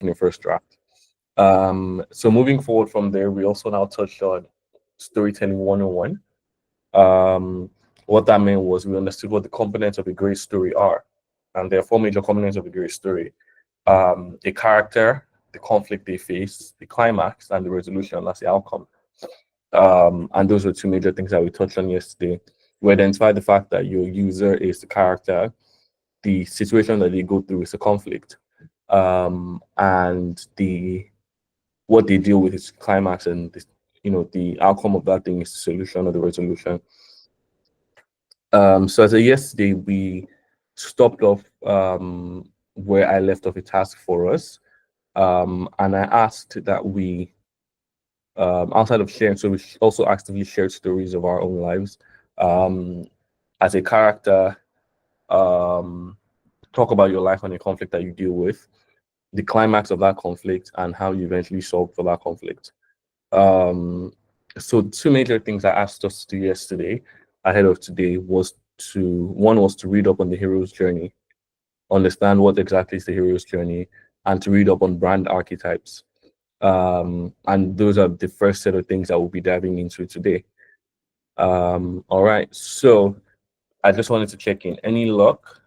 in your first draft. So moving forward from there, we also now touched on storytelling 101. What that meant was we understood what the components of a great story are. And there are four major components of a great story. A character, the conflict they face, the climax, and the resolution, that's the outcome. And those were two major things that we touched on yesterday. We identified the fact that your user is the character, the situation that they go through is a conflict, and the what they deal with is climax, and the outcome of that thing is the solution or the resolution. So as of yesterday, we stopped off where I left off a task for us, and I asked that we outside of sharing, so we also actively shared stories of our own lives. Um, as a character, um, talk about your life and a conflict that you deal with, the climax of that conflict, and how you eventually solve for that conflict. Um, so two major things I asked us to do yesterday ahead of today was one was to read up on the hero's journey, understand what exactly is the hero's journey, and to read up on brand archetypes. And those are the first set of things that we'll be diving into today. All right, so I just wanted to check in. Any luck?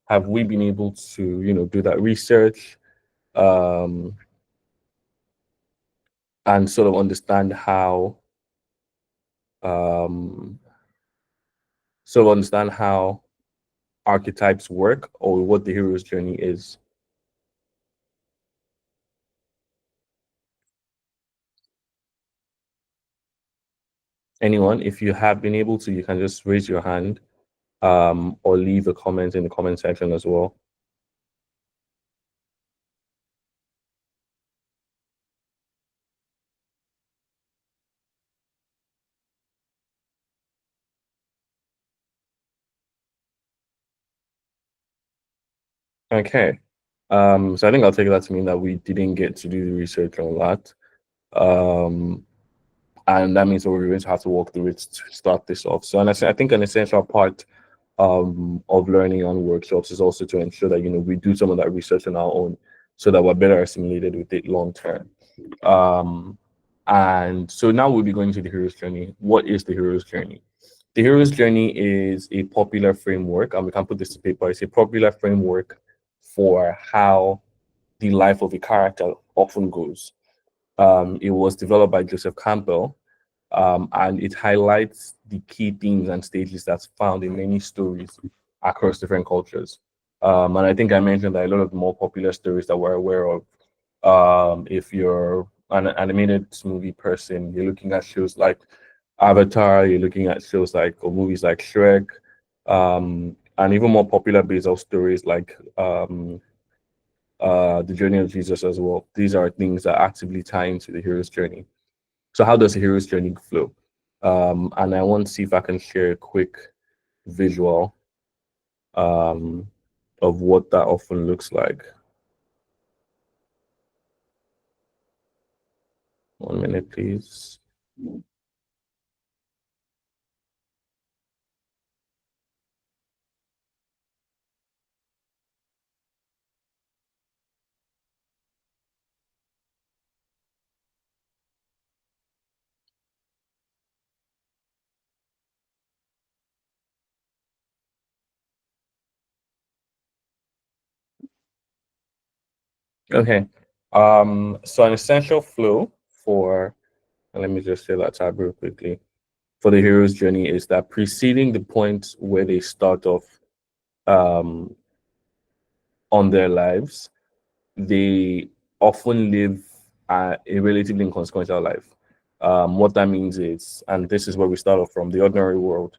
Have we been able to, do that research, um, and sort of understand um, how archetypes work or what the hero's journey is? Anyone, if you have been able to, you can just raise your hand, or leave a comment in the comment section as well. Okay. So I think I'll take that to mean that we didn't get to do the research on that. Um, and that means that we're going to have to walk through it to start this off. So, and I think an essential part of learning on workshops is also to ensure that we do some of that research on our own, so that we're better assimilated with it long term. Um, and so now we'll be going to the hero's journey. What is the hero's journey? The hero's journey is a popular framework, and we can put this to paper. It's a popular framework for how the life of a character often goes. It was developed by Joseph Campbell, and it highlights the key themes and stages that's found in many stories across different cultures. And I think I mentioned that a lot of the more popular stories that we're aware of, if you're an animated movie person, you're looking at shows like Avatar, you're looking at shows like or movies like Shrek, and even more popular based off stories like the journey of Jesus as well. These are things that actively tie into the hero's journey. So how does the hero's journey flow? And I want to see if I can share a quick visual um, of what that often looks like. 1 minute, please. Okay. So an essential flow for, and let me just say that tab real quickly, for the hero's journey is that preceding the point where they start off um, on their lives, they often live a relatively inconsequential life. What that means is, and this is where we start off from the ordinary world,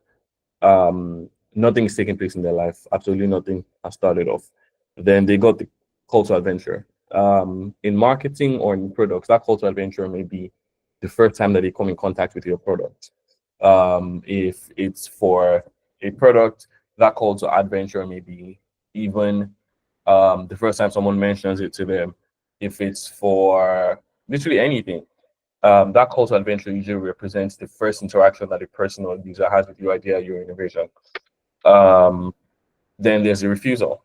nothing is taking place in their life. Absolutely nothing has started off. Then they got the call to adventure. In marketing or in products, that call to adventure may be the first time that they come in contact with your product. If it's for a product, that call to adventure may be even the first time someone mentions it to them. If it's for literally anything, that call to adventure usually represents the first interaction that a person or user has with your idea, your innovation. Um, then there's a refusal.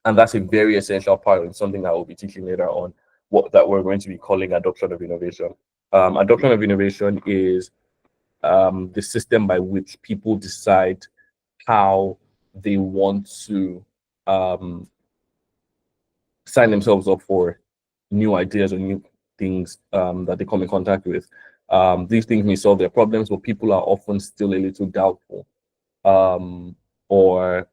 And that's a very essential part and something that we'll be teaching later on, what that we're going to be calling adoption of innovation. Adoption of innovation is the system by which people decide how they want to um, sign themselves up for new ideas or new things that they come in contact with. These things may solve their problems, but people are often still a little doubtful, or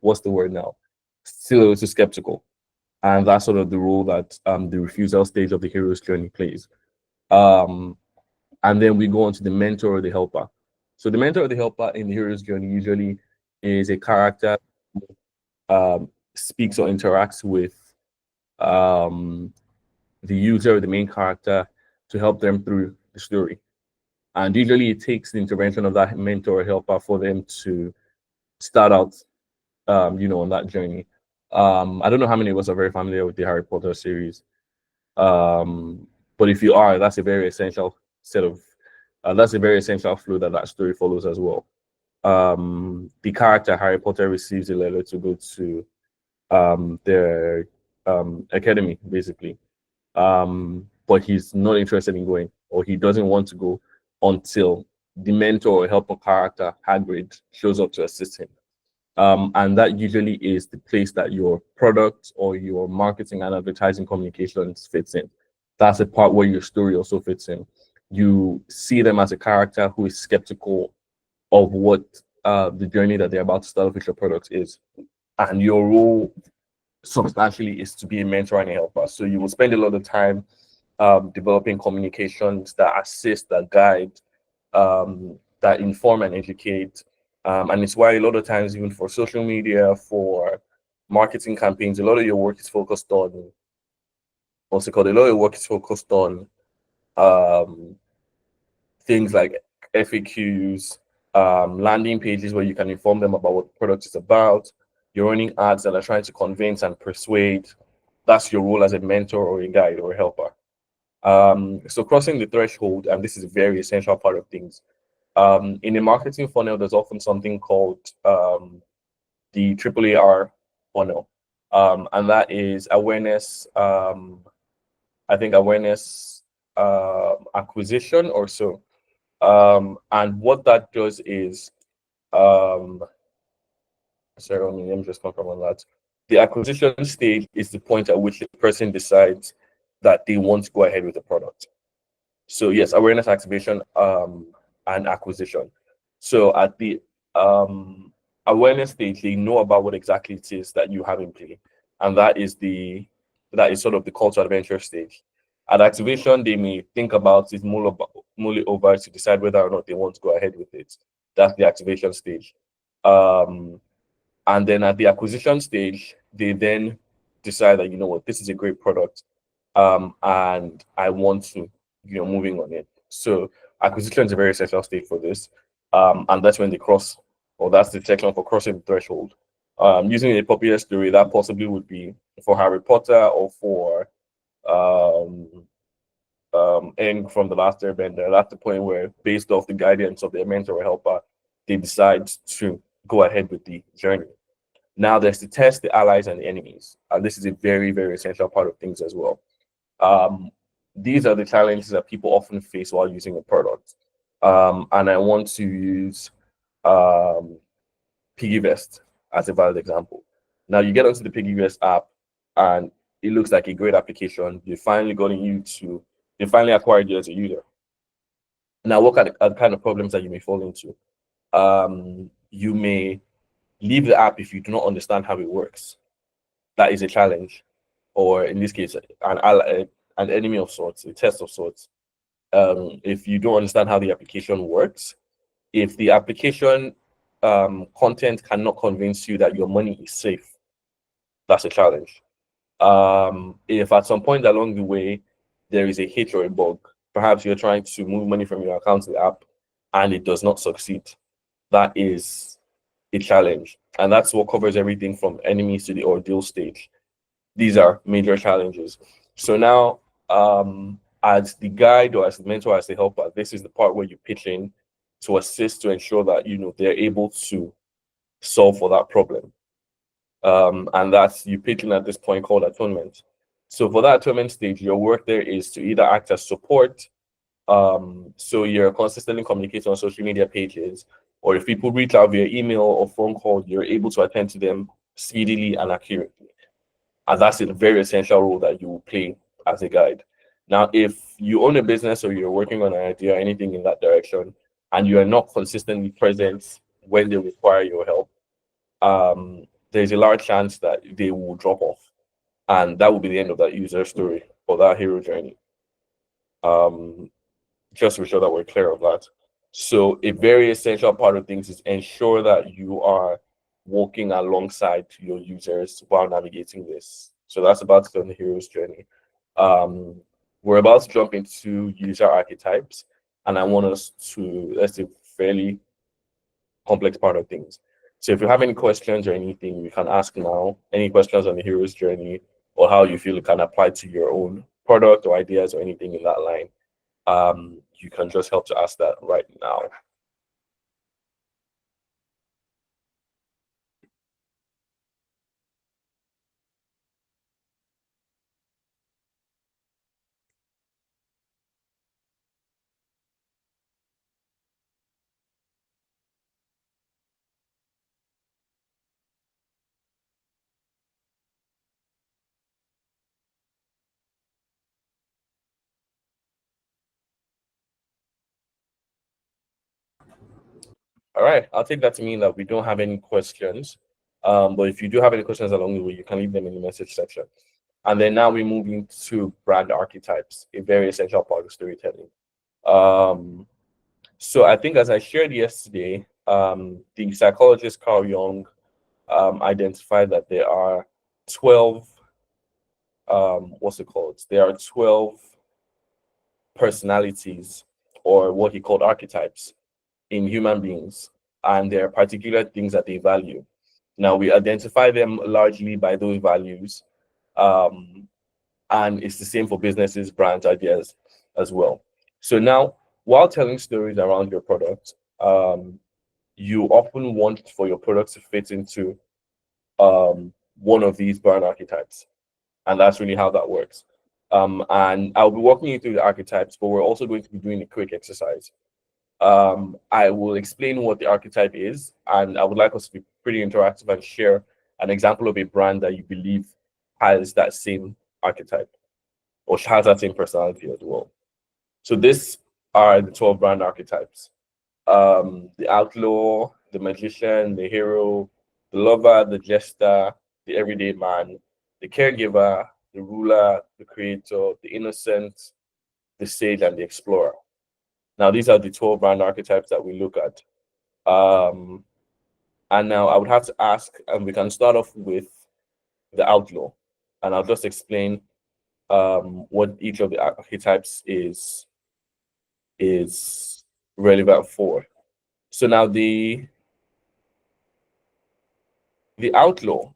what's the word now? Still a little skeptical. And that's sort of the role that the refusal stage of the hero's journey plays. And then we go on to the mentor or the helper. So the mentor or the helper in the hero's journey usually is a character who speaks or interacts with the user or the main character to help them through the story. And usually it takes the intervention of that mentor or helper for them to start out, on that journey. I don't know how many of us are very familiar with the Harry Potter series. But if you are, that's a very essential set of, that's a very essential flow that story follows as well. The character Harry Potter receives a letter to go to their academy, basically. But he's not interested in going, or he doesn't want to go until the mentor or helper character, Hagrid, shows up to assist him. And that usually is the place that your product or your marketing and advertising communications fits in. That's the part where your story also fits in. You see them as a character who is skeptical of what the journey that they're about to start with your product is. And your role substantially is to be a mentor and a helper. So you will spend a lot of time developing communications that assist, that guide, that inform and educate. And it's why a lot of times, even for social media, for marketing campaigns, a lot of your work is focused on, what's it called? A lot of your work is focused on um, things like FAQs, landing pages where you can inform them about what the product is about. You're running ads that are trying to convince and persuade. That's your role as a mentor or a guide or a helper. So crossing the threshold, and this is a very essential part of things. In a marketing funnel, there's often something called the AAAR funnel, and that is awareness. I think awareness, acquisition, or so. And what that does is, sorry, let me just confirm on that. The acquisition stage is the point at which the person decides that they want to go ahead with the product. So yes, awareness activation and acquisition. So at the awareness stage, they know about what exactly it is that you have in play, and that is sort of the call to adventure stage. At activation, they may think about it, mull it over to decide whether or not they want to go ahead with it. That's the activation stage. And then at the acquisition stage, they then decide that, you know what, this is a great product, and I want to, moving on it. So acquisition is a very essential stage for this, and that's when they cross, or that's the section for crossing the threshold. Using a popular story, that possibly would be for Harry Potter or for Aang from The Last Airbender. That's the point where, based off the guidance of their mentor or helper, they decide to go ahead with the journey. Now there's the test, the allies, and the enemies. And this is a very, very essential part of things as well. These are the challenges that people often face while using a product. And I want to use PiggyVest as a valid example. Now you get onto the PiggyVest app, and it looks like a great application. They finally acquired you as a user. Now, what are the kind of problems that you may fall into? You may leave the app if you do not understand how it works. That is a challenge, or in this case, an enemy of sorts, a test of sorts. If you don't understand how the application works, if the application content cannot convince you that your money is safe, that's a challenge. If at some point along the way there is a hitch or a bug, perhaps you're trying to move money from your account to the app and it does not succeed, that is a challenge. And that's what covers everything from enemies to the ordeal stage. These are major challenges. So now, as the guide or as the mentor, as the helper, this is the part where you pitch in to assist to ensure that they're able to solve for that problem. And that's you picking at this point called atonement. So for that atonement stage, your work there is to either act as support, so you're consistently communicating on social media pages, or if people reach out via email or phone call, you're able to attend to them speedily and accurately. And that's a very essential role that you will play as a guide. Now, if you own a business or you're working on an idea or anything in that direction, and you are not consistently present when they require your help, there's a large chance that they will drop off. And that will be the end of that user story or that hero journey. Um, just to be sure that we're clear of that. So a very essential part of things is ensure that you are walking alongside your users while navigating this. So that's about it on the hero's journey. Um, we're about to jump into user archetypes, and I want us to, that's a fairly complex part of things. So if you have any questions or anything, you can ask now. Any questions on the hero's journey or how you feel it can apply to your own product or ideas or anything in that line, you can just help to ask that right now. All right, I'll take that to mean that we don't have any questions. But if you do have any questions along the way, you can leave them in the message section. And then now we move into brand archetypes, a very essential part of storytelling. So I think as I shared yesterday, the psychologist Carl Jung identified that there are 12, what's it called? There are 12 personalities, or what he called archetypes, in human beings, and there are particular things that they value. Now, we identify them largely by those values, um, and it's the same for businesses, brands, ideas as well. So now, while telling stories around your product, you often want for your product to fit into one of these brand archetypes, and that's really how that works. And I'll be walking you through the archetypes, but we're also going to be doing a quick exercise. I will explain what the archetype is, and I would like us to be pretty interactive and share an example of a brand that you believe has that same archetype or has that same personality as well. So these are the 12 brand archetypes. The outlaw, the magician, the hero, the lover, the jester, the everyday man, the caregiver, the ruler, the creator, the innocent, the sage, and the explorer. Now, these are the 12 brand archetypes that we look at. And now I would have to ask, and we can start off with the outlaw, and I'll just explain what each of the archetypes is relevant for. So now the outlaw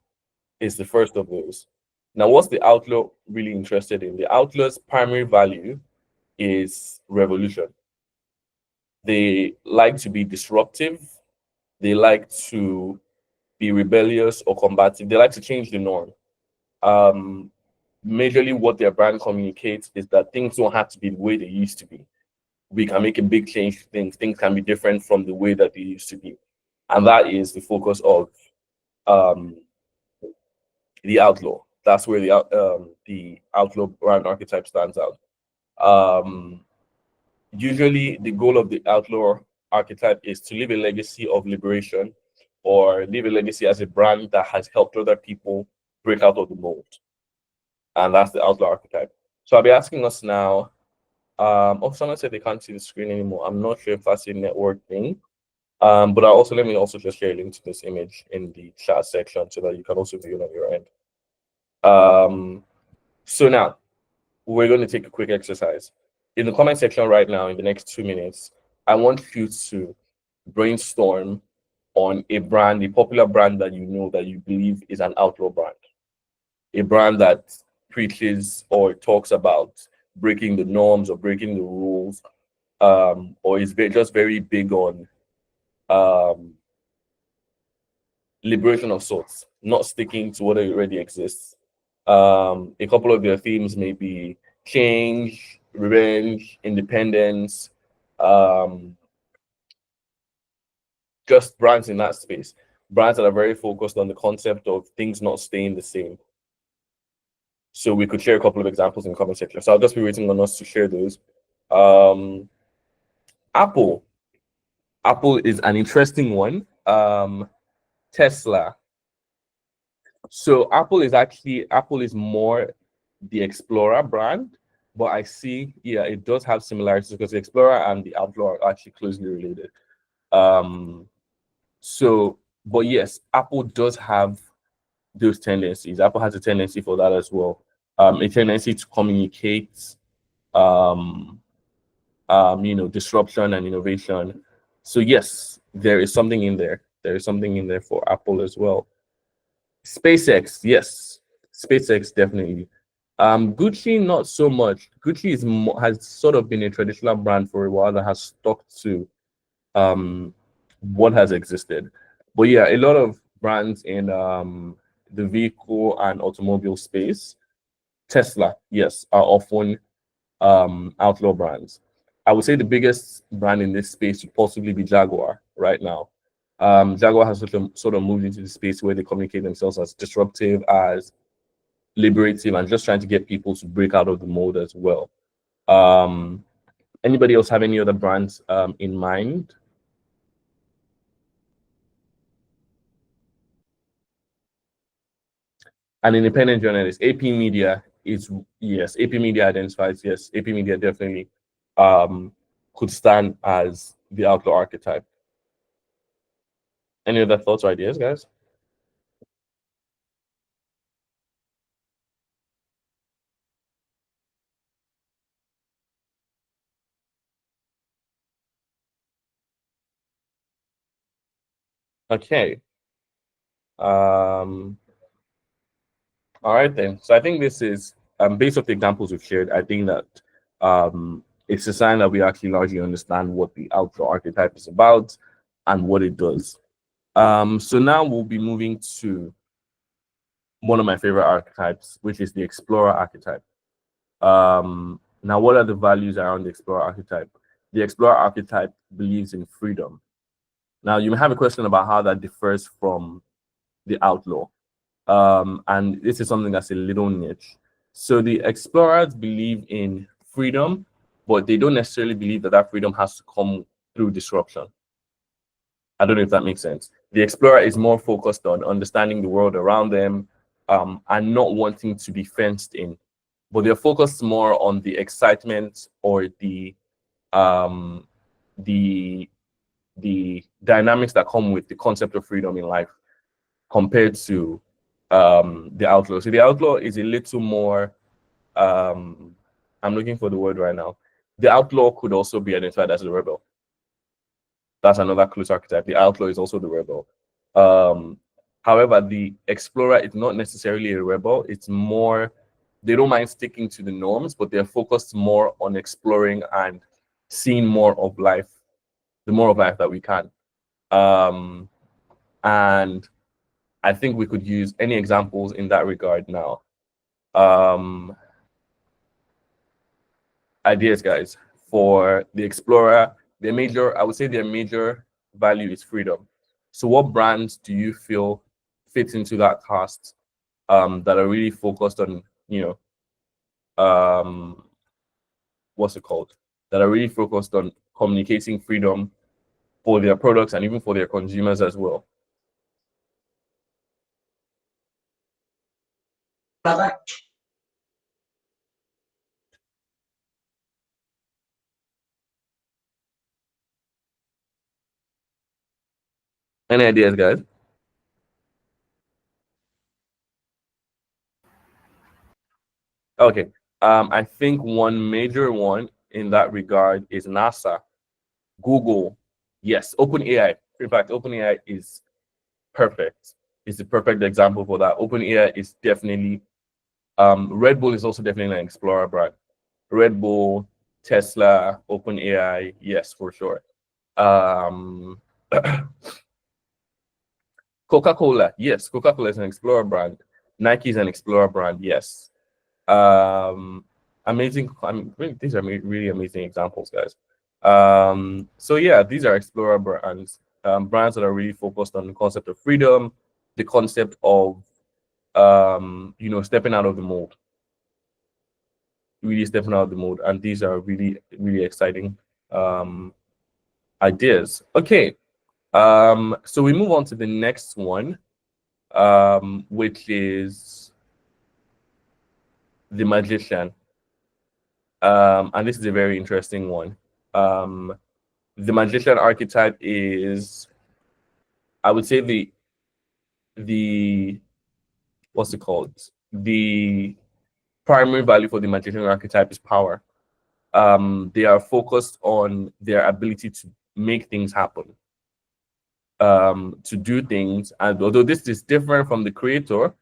is the first of those. Now, what's the outlaw really interested in? The outlaw's primary value is revolution. They like to be disruptive. They like to be rebellious or combative. They like to change the norm. Um, Majorly, what their brand communicates is that things don't have to be the way they used to be. We can make a big change to things. Things can be different from the way that they used to be. And that is the focus of um, the outlaw. That's where the outlaw brand archetype stands out. Um, Usually, the goal of the outlaw archetype is to leave a legacy of liberation or leave a legacy as a brand that has helped other people break out of the mold. And that's the outlaw archetype. So I'll be asking us now. Oh, someone said they can't see the screen anymore. I'm not sure if that's a network thing. But let me also just share a link to this image in the chat section so that you can also view it on your end. So now we're going to take a quick exercise. In the comment section right now, in the next 2 minutes, I want you to brainstorm on a brand, a popular brand that you know that you believe is an outlaw brand, a brand that preaches or talks about breaking the norms or breaking the rules, or is just very big on um, liberation of sorts. not sticking to what already exists. A couple of their themes may be change, revenge, independence, um, just brands in that space. Brands that are very focused on the concept of things not staying the same. So we could share a couple of examples in the comment section. So I'll just be waiting on us to share those. Um, Apple. Apple is an interesting one. Tesla. So Apple is more the Explorer brand, but I see, yeah, it does have similarities because the Explorer and the Outlaw are actually closely related. Um, so, but yes, Apple does have those tendencies. Apple has a tendency for that as well. A tendency to communicate, um, disruption and innovation. So yes, there is something in there. There is something in there for Apple as well. SpaceX, yes, SpaceX definitely. Gucci, not so much. Gucci has sort of been a traditional brand for a while that has stuck to what has existed. But yeah, a lot of brands in the vehicle and automobile space, Tesla, yes, are often outlaw brands. I would say the biggest brand in this space would possibly be Jaguar right now. Jaguar has sort of moved into the space where they communicate themselves as disruptive, as liberative, and just trying to get people to break out of the mold as well. Um, Anybody else have any other brands in mind? An independent journalist, AP Media is, yes, AP Media identifies, yes, AP Media definitely could stand as the outlaw archetype. Any other thoughts or ideas, guys? Okay. Um, all right then. So I think this is based off the examples we've shared, I think that it's a sign that we actually largely understand what the outlaw archetype is about and what it does. So now we'll be moving to one of my favorite archetypes, which is the explorer archetype. Now, what are the values around the explorer archetype? The explorer archetype believes in freedom. Now, you may have a question about how that differs from the outlaw. And this is something that's a little niche. So the explorers believe in freedom, but they don't necessarily believe that that freedom has to come through disruption. I don't know if that makes sense. The explorer is more focused on understanding the world around them, and not wanting to be fenced in, but they're focused more on the excitement or um, the the dynamics that come with the concept of freedom in life compared to the outlaw. So the outlaw is a little more. I'm looking for the word right now. The outlaw could also be identified as a rebel. That's another close archetype. The outlaw is also the rebel. Um, However, the explorer is not necessarily a rebel. It's more, they don't mind sticking to the norms, but they're focused more on exploring and seeing more of life, the more of life that we can. Um, and I think we could use any examples in that regard now. Um, Ideas, guys, for the explorer, I would say their major value is freedom. So what brands do you feel fit into that cast, that are really focused on, um, what's it called? That are really focused on communicating freedom for their products and even for their consumers as well. Any ideas, guys? Okay. I think one major one in that regard is NASA. Google, yes. OpenAI. In fact, OpenAI is perfect. It's the perfect example for that. OpenAI is definitely, Red Bull is also definitely an explorer brand. Red Bull, Tesla, OpenAI, yes, for sure. Um, Coca-Cola, yes. Coca-Cola is an explorer brand. Nike is an explorer brand, yes. Um, amazing. I mean, really, these are really amazing examples, guys. So yeah, these are explorer brands, brands that are really focused on the concept of freedom, the concept of stepping out of the mold, really stepping out of the mold, and these are really, really exciting ideas. Okay, so we move on to the next one, which is the magician. And this is a very interesting one. The magician archetype is, I would say, the what's it called? The primary value for the magician archetype is power. They are focused on their ability to make things happen, to do things. And although this is different from the creator,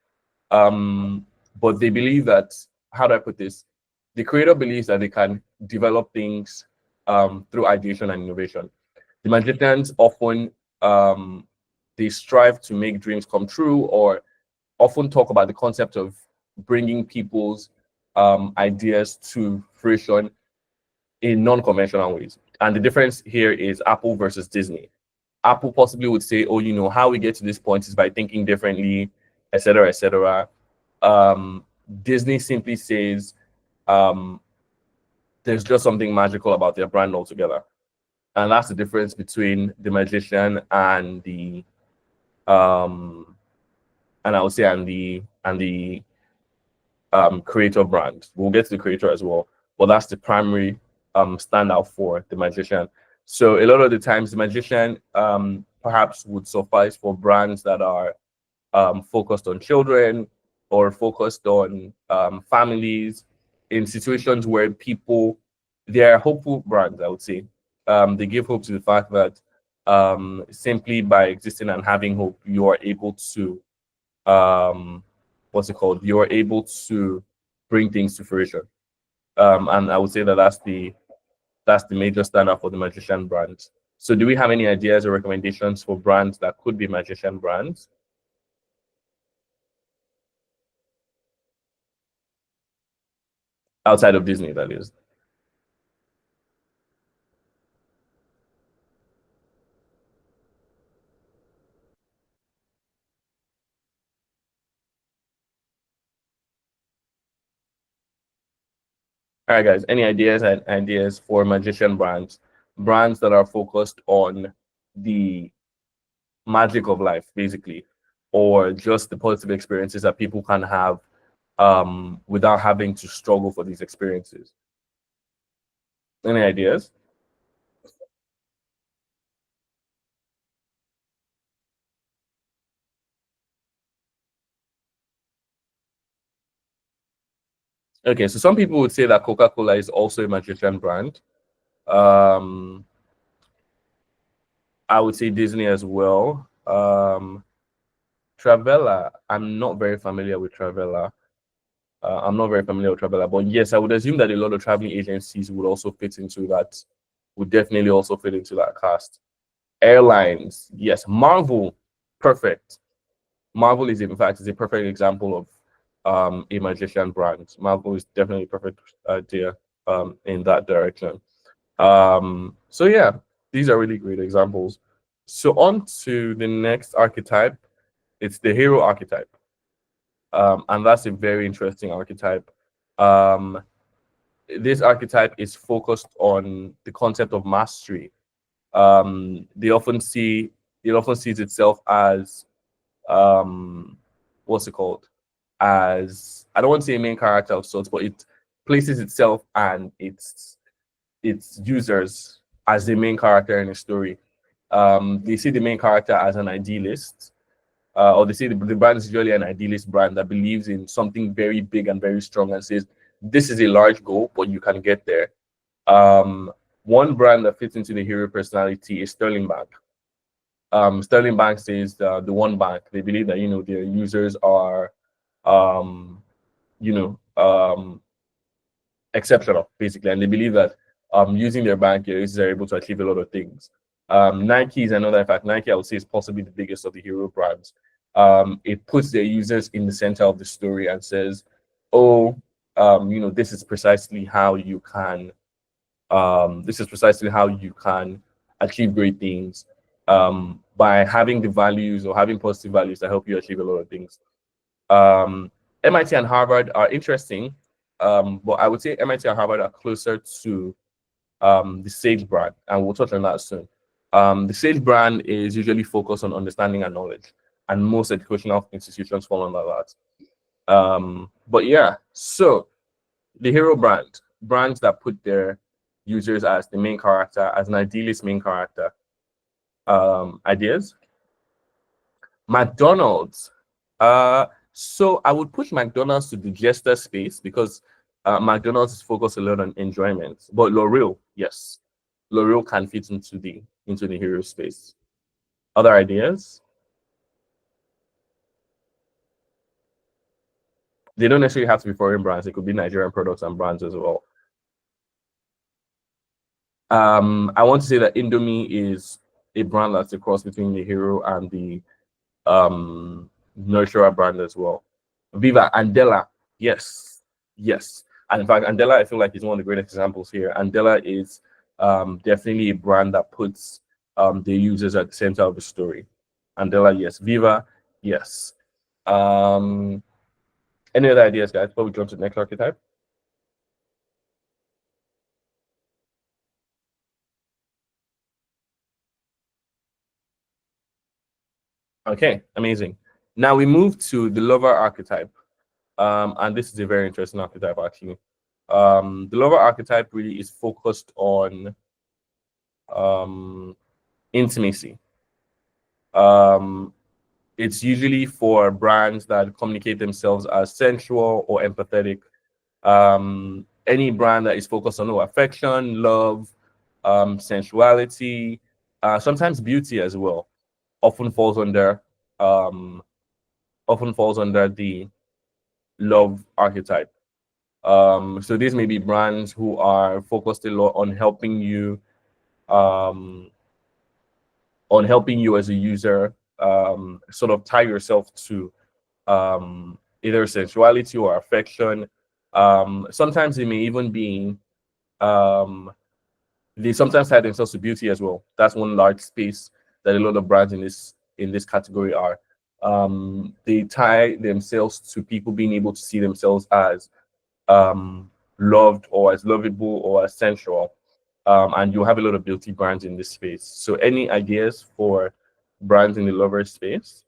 but they believe that, how do I put this? The creator believes that they can develop things through ideation and innovation. The magicians often they strive to make dreams come true, or often talk about the concept of bringing people's ideas to fruition in non-conventional ways. And the difference here is Apple versus Disney. Apple possibly would say, oh, how we get to this point is by thinking differently, etc., etc. Disney simply says there's just something magical about their brand altogether. And that's the difference between the magician and the and I would say and the creator brand. We'll get to the creator as well, but that's the primary standout for the magician. So a lot of the times the magician perhaps would suffice for brands that are focused on children or focused on families, in situations where people, they are hopeful brands, I would say. They give hope to the fact that simply by existing and having hope, you are able to what's it called? You're able to bring things to fruition. And I would say that that's the major standout for the magician brands. So do we have any ideas or recommendations for brands that could be magician brands? Outside of Disney, that is. All right, guys. Any ideas for magician brands? Brands that are focused on the magic of life, basically, or just the positive experiences that people can have without having to struggle for these experiences. Any ideas? Okay, so some people would say that Coca-Cola is also a magician brand. Um, I would say Disney as well. Travella, I'm not very familiar with Travella. But yes, I would assume that a lot of traveling agencies would also fit into that, would definitely also fit into that cast. Airlines, yes. Marvel, perfect. Marvel is, in fact, is a perfect example of a magician brand. Marvel is definitely a perfect idea in that direction. So yeah, these are really great examples. So on to the next archetype. It's the hero archetype. And that's a very interesting archetype. Um, this archetype is focused on the concept of mastery. They often see it often sees itself as what's it called? As, I don't want to say a main character of sorts, but it places itself and its users as the main character in a story. They see the main character as an idealist, or they say the brand is usually an idealist brand that believes in something very big and very strong and says, this is a large goal, but you can get there. One brand that fits into the hero personality is Sterling Bank. Sterling Bank says the one bank. They believe that their users are um, you know exceptional, basically, and they believe that using their bank, users are able to achieve a lot of things. Nike is another. In fact, Nike, I would say, is possibly the biggest of the hero brands. It puts their users in the center of the story and says, "Oh, this is precisely how you can. This is precisely how you can achieve great things by having the values or having positive values that help you achieve a lot of things." Um, MIT and Harvard are interesting, but I would say MIT and Harvard are closer to the Sage brand, and we'll touch on that soon. The Sage brand is usually focused on understanding and knowledge, and most educational institutions fall under that. But yeah, so the hero brand, brands that put their users as the main character, as an idealist main character. Ideas. McDonald's. So I would push McDonald's to the jester space because McDonald's is focused a lot on enjoyment. But L'Oreal, yes, L'Oreal can fit into the hero space. Other ideas? They don't necessarily have to be foreign brands. It could be Nigerian products and brands as well. I want to say that Indomie is a brand that's a cross between the hero and the nurturer brand as well. Viva Andela, yes, yes. And in fact, Andela, I feel like is one of the great examples here. Andela is definitely a brand that puts the users at the center of the story. Andela, yes. Viva, yes. Any other ideas, guys, before we jump to the next archetype? Okay, amazing. Now we move to the lover archetype. And this is a very interesting archetype, actually. The lover archetype really is focused on intimacy. Um, it's usually for brands that communicate themselves as sensual or empathetic. Any brand that is focused on affection, love, sensuality, sometimes beauty as well, often falls under um, often falls under the love archetype. So these may be brands who are focused a lot um, on helping you as a user, sort of tie yourself to either sensuality or affection. Sometimes it may even be um, they sometimes tie themselves to beauty as well. That's one large space that a lot of brands in this category are. They tie themselves to people being able to see themselves as loved or as lovable or as sensual. And you have a lot of beauty brands in this space. So, any ideas for brands in the lover space?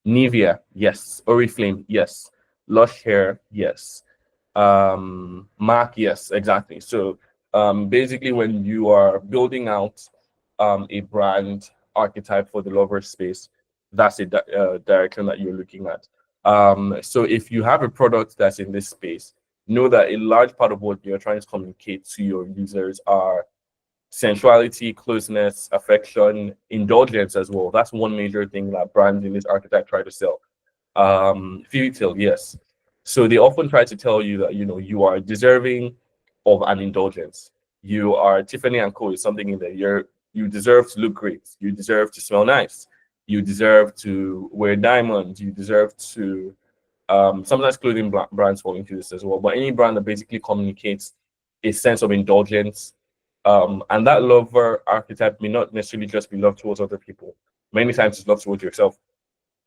Nivea, yes. Oriflame, yes. Lush Hair, yes. Mark, yes, exactly. So basically, when you are building out a brand archetype for the lover space, that's a direction that you're looking at. So if you have a product that's in this space, know that a large part of what you're trying to communicate to your users are sensuality, closeness, affection, indulgence as well. That's one major thing that brands in this archetype try to sell. Fairy tale, yes. So they often try to tell you that you are deserving of an indulgence. You are Tiffany and Co. is something in there. You deserve to look great. You deserve to smell nice. You deserve to wear diamonds. You deserve to sometimes clothing brands fall into this as well. But any brand that basically communicates a sense of indulgence, and that lover archetype may not necessarily just be love towards other people. Many times it's love towards yourself.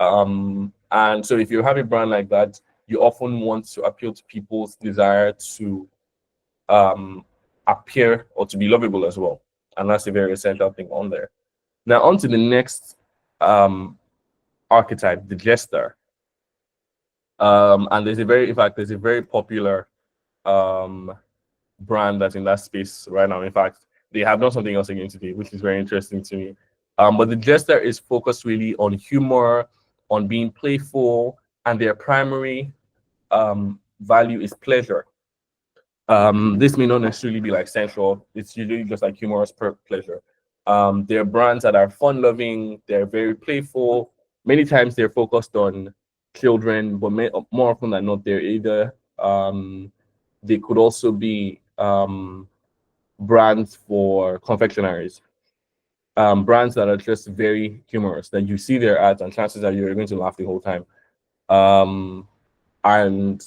And so if you have a brand like that, you often want to appeal to people's desire to um, appear or to be lovable as well. And that's a very essential thing on there. Now, on to the next um, archetype, the jester. And in fact, there's a very popular um, brand that's in that space right now. In fact, they have done something else again today, which is very interesting to me. But the jester is focused really on humor, on being playful, and their primary value is pleasure. This may not necessarily be like sensual. It's usually just like humorous pleasure. They're brands that are fun-loving. They're very playful. Many times they're focused on children, but more often than not, they're either they could also be brands for confectionaries, brands that are just very humorous. That you see their ads, and chances are you're going to laugh the whole time. And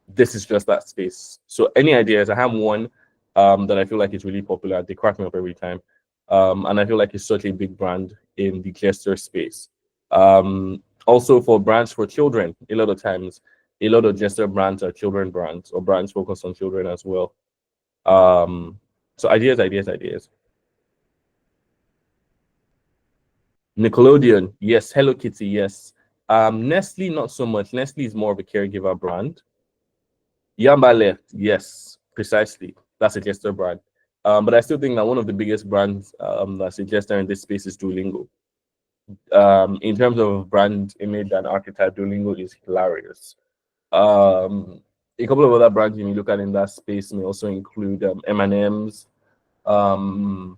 this is just that space. So any ideas? I have one that I feel like is really popular. They crack me up every time. And I feel like it's such a big brand in the gesture space. Also for brands for children, a lot of times, a lot of gesture brands are children brands or brands focused on children as well. So ideas. Nickelodeon, yes. Hello Kitty, yes. Nestle, not so much. Nestle is more of a caregiver brand. Yambale, yes, precisely. That's a gesture brand. But I still think that one of the biggest brands that's a gesture in this space is Duolingo. In terms of brand image and archetype, Duolingo is hilarious. A couple of other brands you may look at in that space may also include M&M's,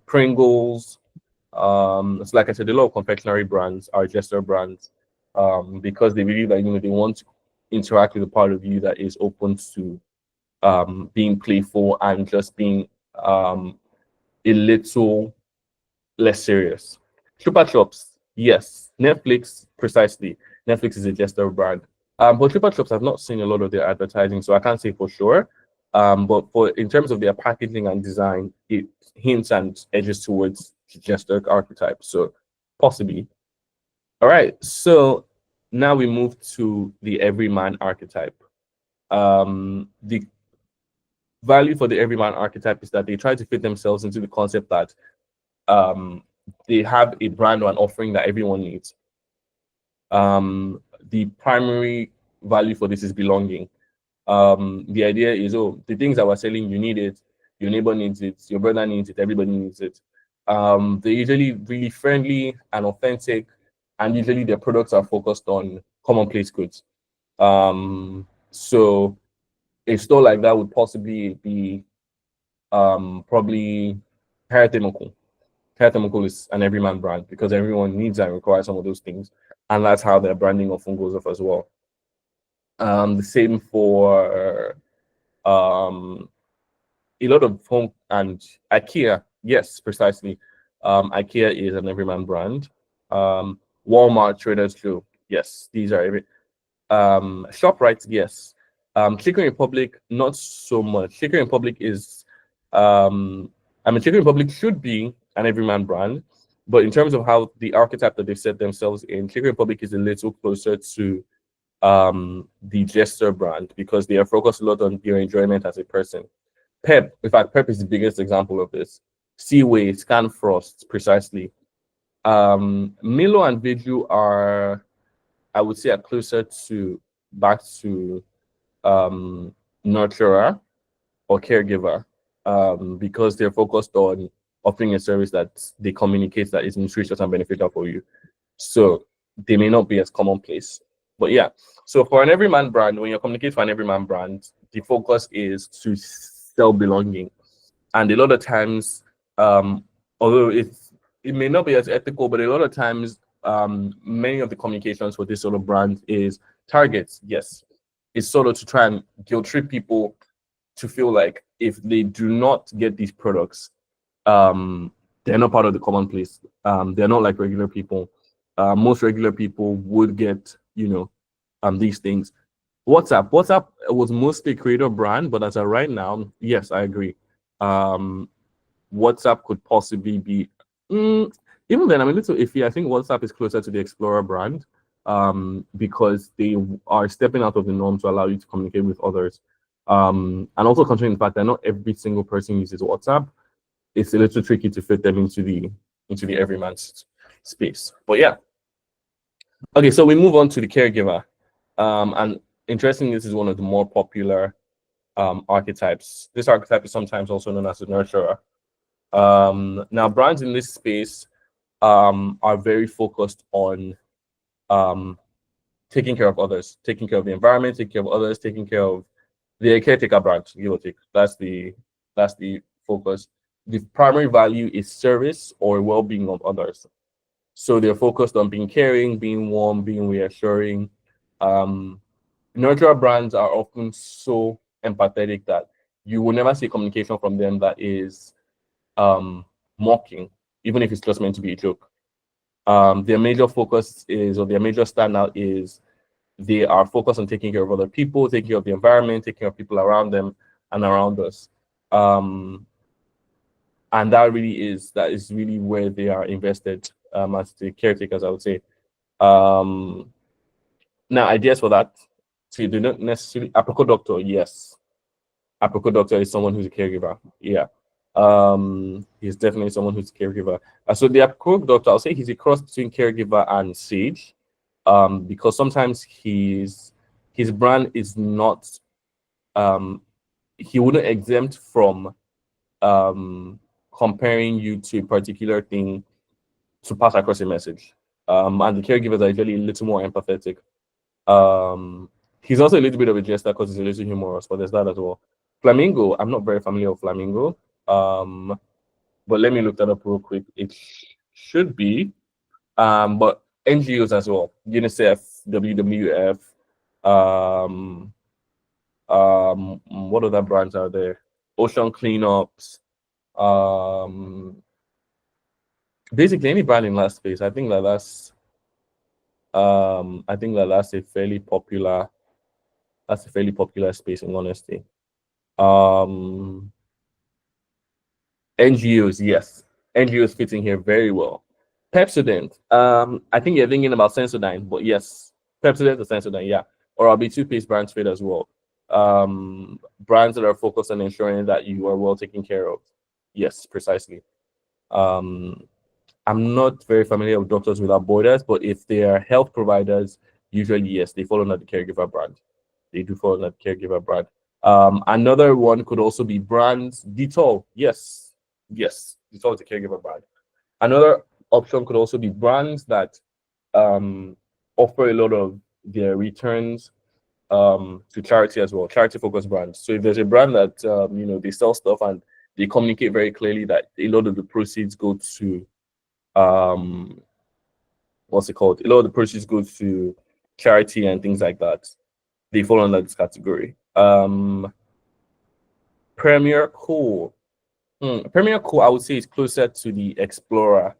Pringles. It's like I said, a lot of confectionery brands are gesture brands because they believe that they want to interact with a part of you that is open to being playful and just being a little less serious. Chupa Chops, yes. Netflix, precisely. Netflix is a gesture brand. But Chupa Chops, I've not seen a lot of their advertising, so I can't say for sure. But in terms of their packaging and design, it hints and edges towards gesture archetype. So possibly. All right. So now we move to the everyman archetype. The value for the everyman archetype is that they try to fit themselves into the concept that they have a brand or an offering that everyone needs. The primary value for this is belonging. The idea is, the things that we're selling, you need it, your neighbor needs it, your brother needs it, everybody needs it. They're usually really friendly and authentic, and usually their products are focused on commonplace goods. So a store like that would possibly be probably Heratemoko. Heratemoko is an everyman brand because everyone needs and requires some of those things, and that's how their branding often goes off as well. The same for a lot of home and IKEA. Yes, precisely. IKEA is an everyman brand. Walmart, Trader Joe. Yes, these are every. ShopRite, yes. Chicken Republic, not so much. Chicken Republic is, Chicken Republic should be an everyman brand, but in terms of how the archetype that they've set themselves in, Chicken Republic is a little closer to the gesture brand because they are focused a lot on your enjoyment as a person. Pep, in fact, Pep is the biggest example of this. Seaway, Scanfrost, precisely. Milo and Viju are, I would say, are closer to back to nurturer or caregiver because they're focused on offering a service that they communicate that is nutritious and beneficial for you. So they may not be as commonplace. But yeah, so for an everyman brand, when you're communicating for an everyman brand, the focus is to sell belonging. And a lot of times, although it may not be as ethical, but a lot of times, many of the communications for this sort of brand is targets. Yes, it's sort of to try and guilt trip people to feel like if they do not get these products, they're not part of the commonplace. They're not like regular people. Most regular people would get, these things. WhatsApp was mostly a creator brand, but as of right now, yes, I agree. WhatsApp could possibly be, even then, I'm a little iffy. I think WhatsApp is closer to the Explorer brand because they are stepping out of the norm to allow you to communicate with others. And also considering the fact that not every single person uses WhatsApp, it's a little tricky to fit them into the everyman's space. But yeah. Okay, so we move on to the caregiver. And interestingly, this is one of the more popular archetypes. This archetype is sometimes also known as the nurturer. Now, brands in this space are very focused on taking care of others, taking care of the environment, taking care of others, taking care of the caretaker brand, give or take. That's the focus. the primary value is service or well-being of others. So they're focused on being caring, being warm, being reassuring. Um, Nurturer brands are often so empathetic that you will never see communication from them that is mocking, even if it's just meant to be a joke. Their major focus is, or their major standout is, they are focused on taking care of other people, taking care of the environment, taking care of people around them and around us. And that is really where they are invested as the caretakers, I would say. Um, Now, ideas for that. So you do not necessarily Aprico Doctor, yes. Aprico Doctor is someone who's a caregiver. Yeah. He's definitely someone who's a caregiver. So the Aprico Doctor, I'll say he's a cross between caregiver and sage. Because sometimes his brand is not he wouldn't exempt from comparing you to a particular thing to pass across a message. And the caregivers are usually a little more empathetic. Um, he's also a little bit of a jester because he's a little humorous, but there's that as well. Flamingo, I'm not very familiar with Flamingo. But let me look that up real quick. It should be. But NGOs as well. UNICEF, WWF, what other brands are there? Ocean cleanups, basically any brand in that space. I think that that's a fairly popular space in honesty. Um, NGOs, yes. NGOs fitting here very well. Pepsodent. I think you're thinking about Sensodyne, but yes, Pepsodent or Sensodyne, yeah. Or I'll be toothpaste brands fit as well. Brands that are focused on ensuring that you are well taken care of. Yes, precisely. Um, I'm not very familiar with Doctors Without Borders, but if they are health providers, usually yes, they fall under the caregiver brand. They do fall under the caregiver brand. Another one could also be brands. Dettol, yes, yes, Dettol is a caregiver brand. Another option could also be brands that um, offer a lot of their returns to charity as well, charity focused brands. So if there's a brand that they sell stuff and they communicate very clearly that a lot of the proceeds go to um what's it called? A lot of the proceeds go to charity and things like that. They fall under this category. Premier Cool. Premier Cool, I would say, is closer to the Explorer.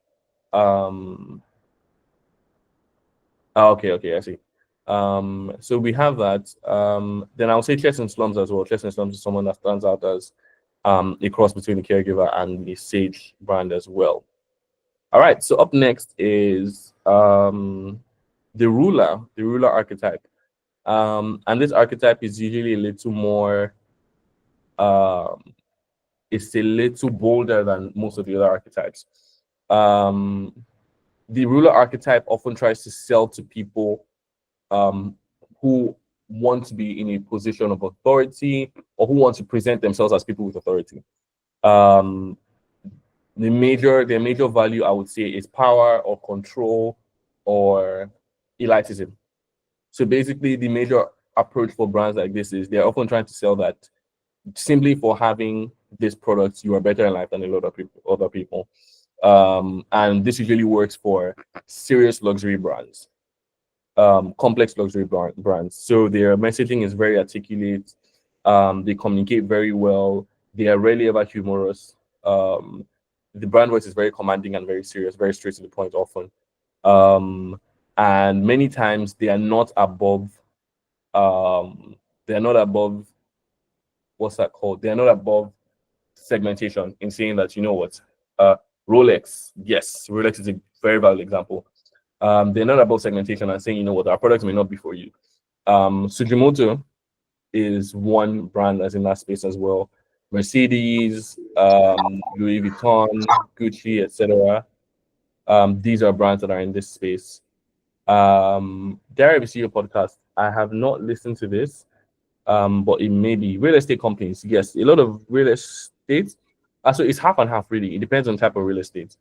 Okay, I see. So we have that. Then I'll say Chess and Slums as well. Chess and Slums is someone that stands out as a cross between the caregiver and the Sage brand as well. All right, so up next is the ruler archetype. And this archetype is usually a little more it's a little bolder than most of the other archetypes. The ruler archetype often tries to sell to people who want to be in a position of authority or who want to present themselves as people with authority. Um, their major value, I would say, is power or control or elitism. So basically, the major approach for brands like this is they're often trying to sell that simply for having this product, you are better in life than a lot of people, other people. And this usually works for serious luxury brands, complex luxury brands. So their messaging is very articulate. They communicate very well. They are rarely ever humorous. The brand voice is very commanding and very serious, very straight to the point often. And many times they are not above they are not above what's that called? They are not above segmentation in saying that, you know what, Rolex, yes, Rolex is a very valid example. They're not above segmentation and saying, you know what, our products may not be for you. Sujimoto is one brand that's in that space as well. Mercedes, Louis Vuitton, Gucci, etc. These are brands that are in this space. Dare I see your podcast? I have not listened to this, but it may be real estate companies. Yes, a lot of real estate. So it's half and half really. It depends on type of real estate.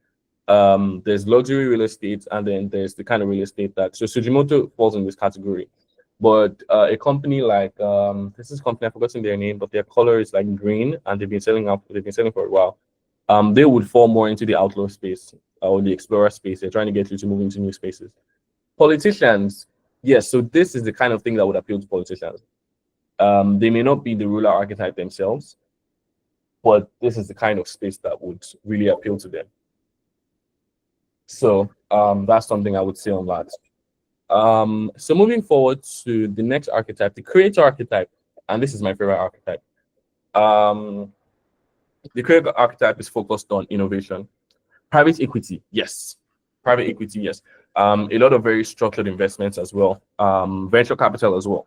There's luxury real estate, and then there's the kind of real estate that so Sujimoto falls in this category. But a company like this is company I've forgotten their name, but their color is like green, and they've been selling for a while. They would fall more into the outlaw space or the explorer space. They're trying to get you to move into new spaces. Politicians, yes. So this is the kind of thing that would appeal to politicians. They may not be the ruler archetype themselves, but this is the kind of space that would really appeal to them. So that's something I would say on that. So moving forward to the next archetype, the creator archetype, and this is my favorite archetype. Um, the creator archetype is focused on innovation. Private equity, yes. Private equity, yes. A lot of very structured investments as well. Venture capital as well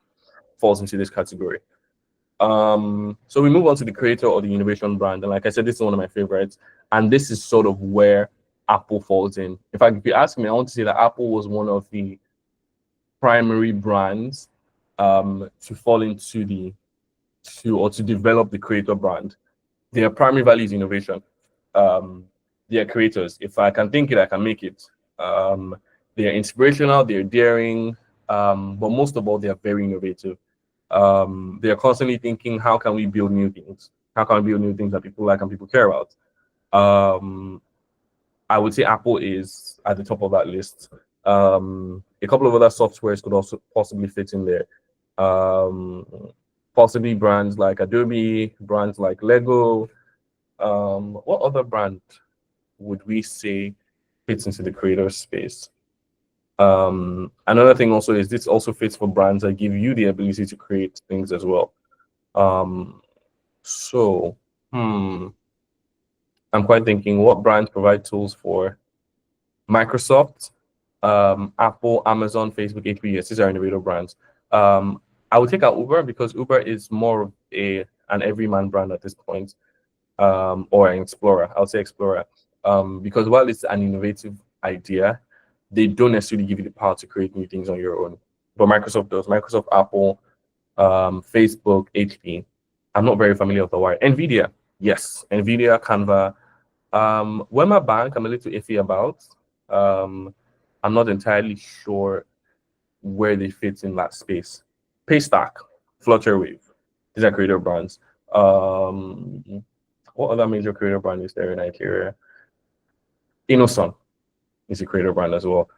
falls into this category. So we move on to the creator or the innovation brand. And like I said, this is one of my favorites. And this is sort of where Apple falls in. In fact, if you ask me, I want to say that Apple was one of the primary brands to fall into to develop the creator brand. Their primary value is innovation. They are creators. If I can think it, I can make it. They are inspirational, they're daring, but most of all, they are very innovative. They are constantly thinking, how can we build new things? How can we build new things that people like and people care about? I would say Apple is at the top of that list. A couple of other softwares could also possibly fit in there. Possibly brands like Adobe, brands like Lego. What other brand would we say fits into the creator space? Another thing also is this also fits for brands that give you the ability to create things as well. I'm quite thinking what brands provide tools for Microsoft, Apple, Amazon, Facebook, HP. Yes, these are innovative brands. I would take out Uber because Uber is more of an everyman brand at this point, or an explorer. I would say explorer, because while it's an innovative idea, they don't necessarily give you the power to create new things on your own. But Microsoft does. Microsoft, Apple, Facebook, HP. I'm not very familiar with the wire. NVIDIA, yes. NVIDIA, Canva. Wema Bank, I'm a little iffy about. I'm not entirely sure where they fit in that space. Paystack, Flutterwave. These are creator brands. What other major creator brand is there in Nigeria? Innoson is a creator brand as well.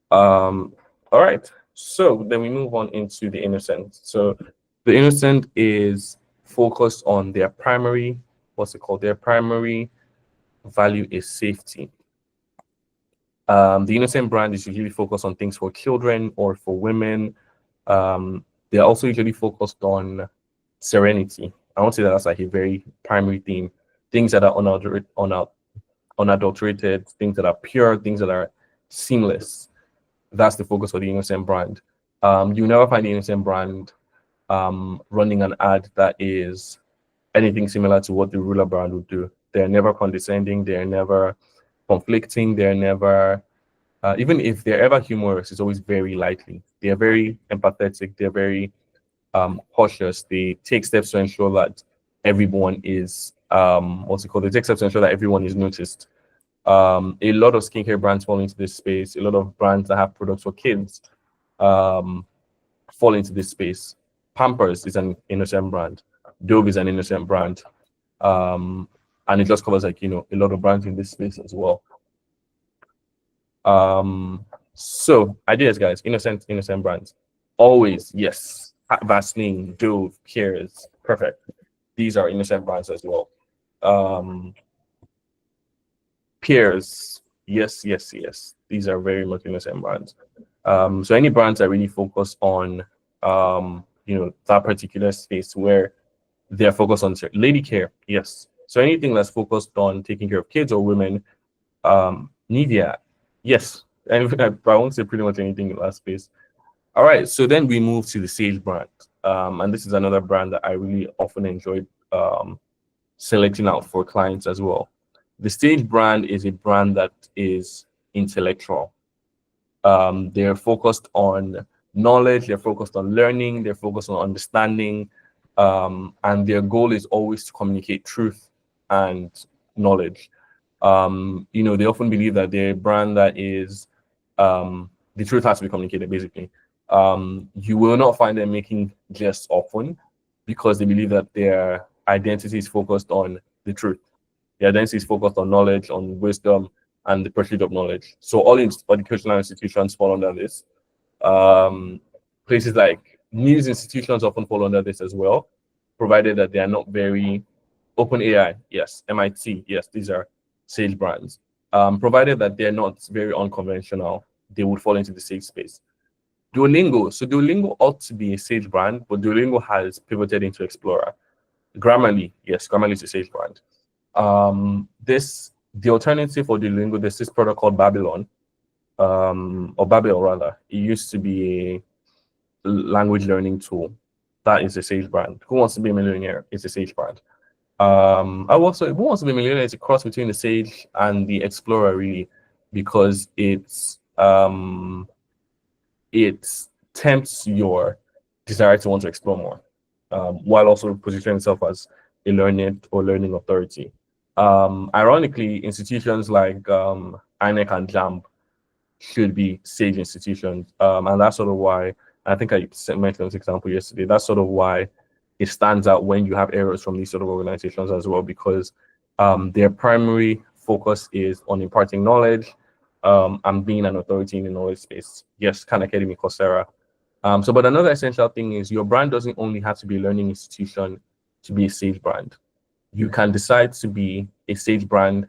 All right. So then we move on into the Innocent. So the Innocent is focused on their primary, Their primary value is safety. The Innocent brand is usually focused on things for children or for women. They're also usually focused on serenity. I want to say that that's like a very primary theme. Things that are unadulterated, things that are pure, things that are seamless. That's the focus of the Innocent brand. You never find the Innocent brand running an ad that is anything similar to what the ruler brand would do. They're never condescending. They're never conflicting. They're never, even if they're ever humorous, it's always very lightly. They're very empathetic. They're very cautious. They take steps to ensure that everyone is, They take steps to ensure that everyone is noticed. A lot of skincare brands fall into this space. A lot of brands that have products for kids fall into this space. Pampers is an Innocent brand. Dove is an Innocent brand. And it just covers a lot of brands in this space as well. So ideas, guys, innocent brands. Always, yes. Vaseline, Dove, Peers, perfect. These are Innocent brands as well. Peers, yes. These are very much Innocent brands. So any brands that really focus on that particular space where they're focused on lady care, yes. So anything that's focused on taking care of kids or women, Nivea, yes. And I won't say pretty much anything in that space. All right, so then we move to the Sage brand. And this is another brand that I really often enjoyed selecting out for clients as well. The Sage brand is a brand that is intellectual. They're focused on knowledge, they're focused on learning, they're focused on understanding, and their goal is always to communicate truth and knowledge. They often believe that they're a brand that is the truth has to be communicated, basically. You will not find them making jests often because they believe that their identity is focused on the truth. The identity is focused on knowledge, on wisdom, and the pursuit of knowledge. So all educational institutions fall under this. Um, Places like news institutions often fall under this as well, provided that they are not very open AI. Yes, MIT. Yes, these are Sage brands. Provided that they're not very unconventional, they would fall into the Sage space. Duolingo. So Duolingo ought to be a Sage brand, but Duolingo has pivoted into Explorer. Grammarly, yes, Grammarly is a Sage brand. This the alternative for Duolingo. There's this product called Babylon, or Babel rather. It used to be a language learning tool. That is a Sage brand. Who Wants to Be a Millionaire is a Sage brand. I also Who Wants to Be a Millionaire is a cross between the Sage and the Explorer, really, because it tempts your desire to want to explore more, while also positioning itself as a learning authority. Ironically, institutions like INEC and JAMB should be Sage institutions, and that's sort of why I think I mentioned this example yesterday. That's sort of why it stands out when you have errors from these sort of organizations as well, because their primary focus is on imparting knowledge, and being an authority in the knowledge space. Yes, Khan Academy, Coursera. But another essential thing is your brand doesn't only have to be a learning institution to be a Sage brand. You can decide to be a Sage brand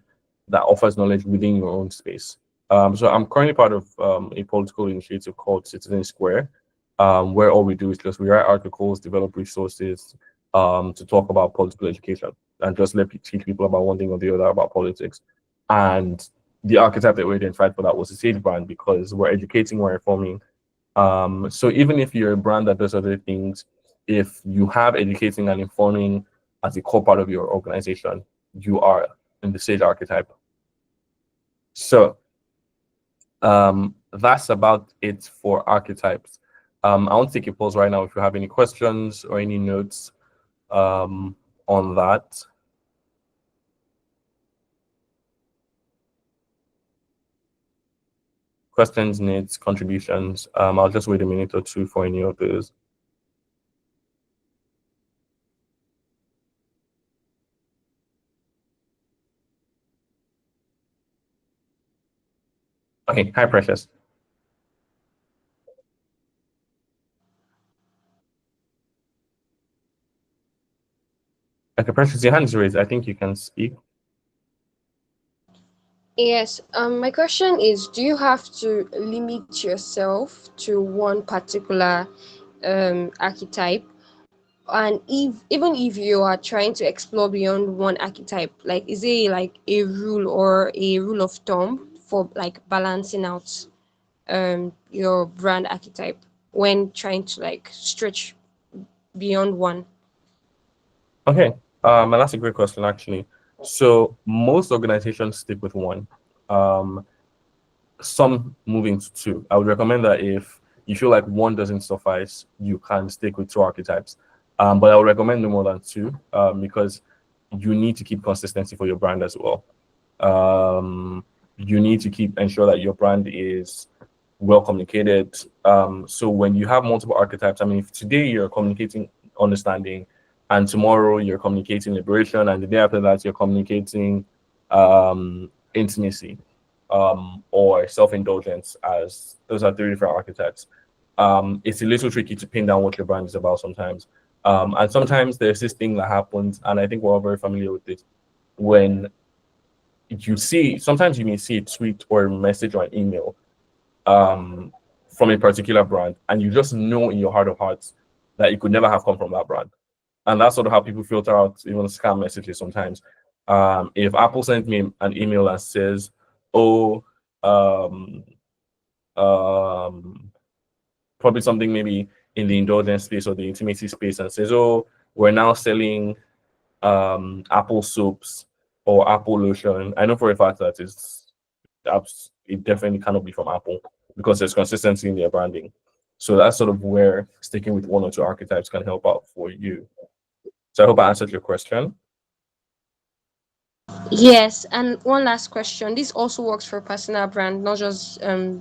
that offers knowledge within your own space. So I'm currently part of a political initiative called Citizen Square, where all we do is just we write articles, develop resources, to talk about political education and just teach people about one thing or the other about politics. And the archetype that we identified for that was a Sage brand, because we're educating, we're informing. So even if you're a brand that does other things, if you have educating and informing as a core part of your organization, you are in the Sage archetype. So that's about it for archetypes. I want to take a pause right now if you have any questions or any notes on that. Questions, needs, contributions. I'll just wait a minute or two for any of those. Okay, hi, Precious. Okay, Precious, your hand is raised. I think you can speak. Yes, my question is, do you have to limit yourself to one particular archetype? And if even if you are trying to explore beyond one archetype, like is it like a rule or a rule of thumb for like balancing out your brand archetype when trying to like stretch beyond one? Okay, and that's a great question, actually. So most organizations stick with one. Um, some moving to two. I would recommend that if you feel like one doesn't suffice, you can stick with two archetypes. But I would recommend no more than two, because you need to keep consistency for your brand as well. You need to keep ensure that your brand is well communicated. So when you have multiple archetypes, I mean, if today you're communicating understanding, and tomorrow you're communicating liberation, and the day after that you're communicating intimacy, or self-indulgence, as those are three different archetypes. It's a little tricky to pin down what your brand is about sometimes. And sometimes there's this thing that happens, and I think we're all very familiar with it, when sometimes you may see a tweet or a message or an email from a particular brand, and you just know in your heart of hearts that it could never have come from that brand. And that's sort of how people filter out even scam messages sometimes. If Apple sent me an email that says, "Oh, um, um, probably something maybe in the indulgence space or the intimacy space," and says, "Oh, we're now selling Apple soaps or Apple lotion," I know for a fact that it definitely cannot be from Apple, because there's consistency in their branding. So that's sort of where sticking with one or two archetypes can help out for you. So I hope I answered your question. Yes, and one last question. This also works for personal brand, not just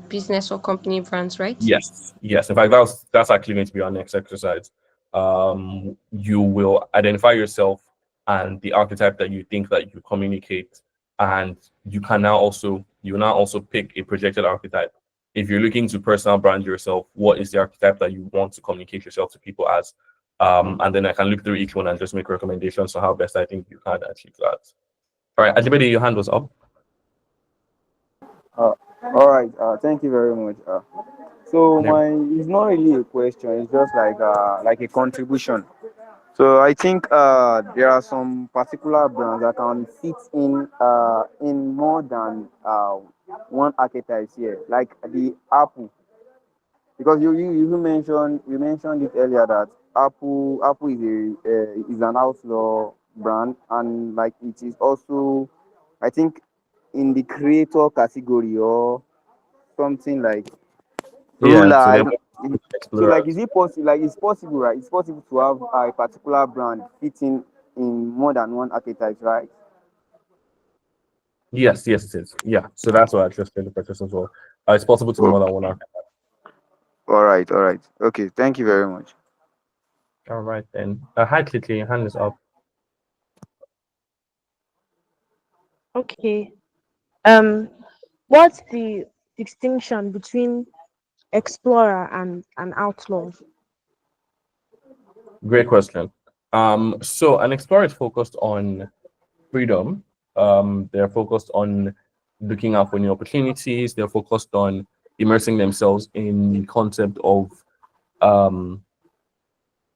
business or company brands, right? Yes, yes. In fact, that's actually going to be our next exercise. You will identify yourself and the archetype that you think that you communicate, and you now also pick a projected archetype. If you're looking to personal brand yourself, what is the archetype that you want to communicate yourself to people as? And then I can look through each one and just make recommendations on how best I think you can achieve that. All right, Ajibade, your hand was up. All right. Thank you very much. So Yeah. my it's not really a question. It's just like a contribution. So I think there are some particular brands that can fit in more than one archetype here, like the Apple. Because you mentioned it earlier that Apple is an outlaw brand, and like it is also, I think, in the creator category or something like Yeah, ruler. so I they're don't, so like, explorers. is it possible? Like, it's possible, right? It's possible to have a particular brand fitting in more than one archetype, right? Yes, yes, it is. Yeah, so that's what I just said the process as well. It's possible to be Oh, more than one archetype. all right, all right. Okay, thank you very much. All right then. Hi, Kitty, your hand is up. Okay. Um, what's the distinction between explorer and an outlaw? Great question. So an explorer is focused on freedom. They're focused on looking out for new opportunities. They're focused on immersing themselves in the concept of um,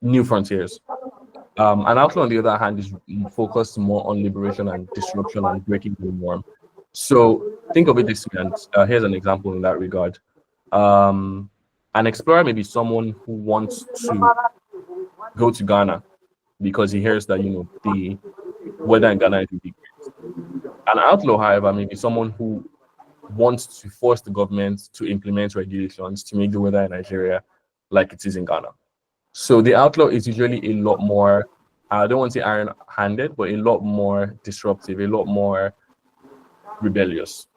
new frontiers. An outlaw, on the other hand, is focused more on liberation and disruption and breaking the norm. So think of it this way, and here's an example in that regard. Um, an explorer may be someone who wants to go to Ghana because he hears that the weather in Ghana is really great. An outlaw, however, may be someone who wants to force the government to implement regulations to make the weather in Nigeria like it is in Ghana. So the outlaw is usually a lot more, I don't want to say iron-handed, but a lot more disruptive, a lot more rebellious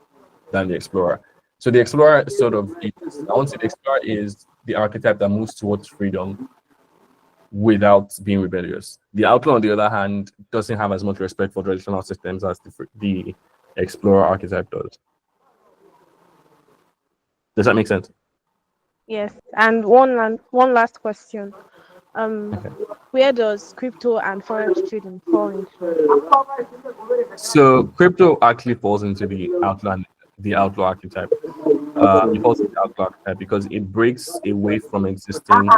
than the explorer. So the explorer sort of is, I want to say the explorer is the archetype that moves towards freedom without being rebellious. The outlaw, on the other hand, doesn't have as much respect for traditional systems as the explorer archetype does. Does that make sense? Yes. And one last question. Okay. Where does crypto and forex trading fall into? So crypto actually falls into the outlaw archetype. It falls into the outlaw archetype because it breaks away from existing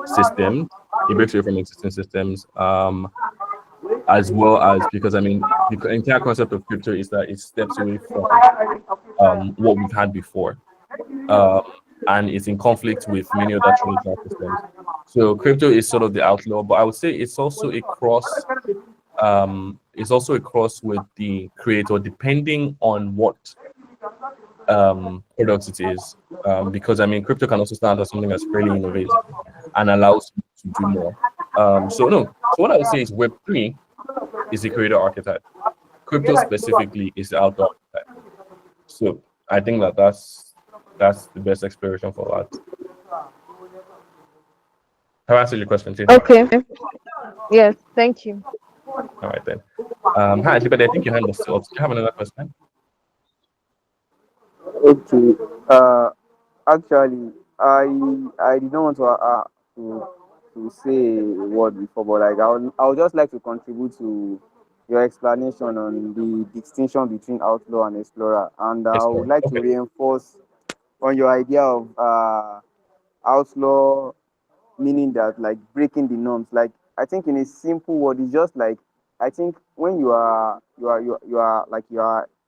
systems. It breaks away from existing systems, as well as because the entire concept of crypto is that it steps away from what we've had before, uh, and it's in conflict with many other traditional systems. So crypto is sort of the outlaw, but I would say it's also a cross with the creator, depending on what product it is. Because crypto can also stand as something that's fairly innovative and allows you to do more. So no, so what I would say is Web3 is the creator archetype. Crypto specifically is the outdoor archetype. So I think that's the best exploration for that. Have I answered your question, too? Okay. Yes. Thank you. All right then. Hi, but I think your hand was still up. Do you have another question? Okay. Actually, I did not want to to say a word before, but like I would just like to contribute to your explanation on the distinction between outlaw and explorer, and Yes, I sir. would like to Okay. reinforce on your idea of outlaw, meaning that like breaking the norms. Like, I think in a simple word, it's just like, I think when you are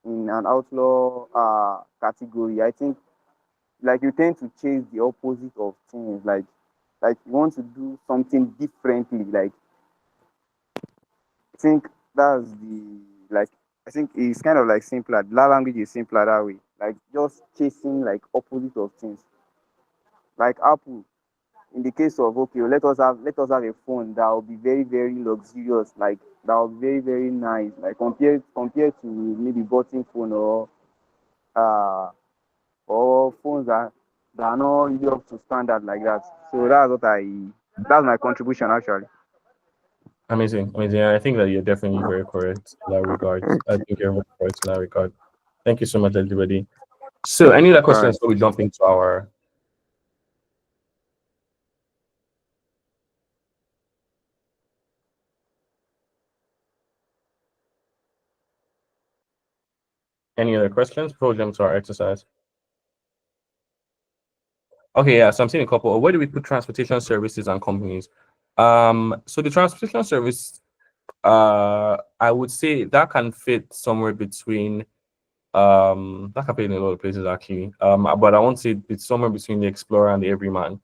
in an outlaw category, I think like you tend to chase the opposite of things, like you want to do something differently. Like, I think that's the like I think it's kind of like simpler. That language is simpler that way. Like, just chasing like opposite of things. Like Apple, in the case of, okay, let us have a phone that will be very, very luxurious, like that will be very, very nice, like compared to maybe button phone uh or phones that are not really up to standard like that. So that's my contribution actually. Amazing, amazing. I think that you're definitely very correct in that regard. I think you're very correct in that regard. Thank you so much, everybody. So, any other All right. questions before we jump into our? Any other questions before we jump to our exercise? Okay, yeah. So I'm seeing a couple. Where do we put transportation services and companies? So the transportation service, I would say that can fit somewhere between that can fit in a lot of places actually. But I won't say it's somewhere between the explorer and the everyman.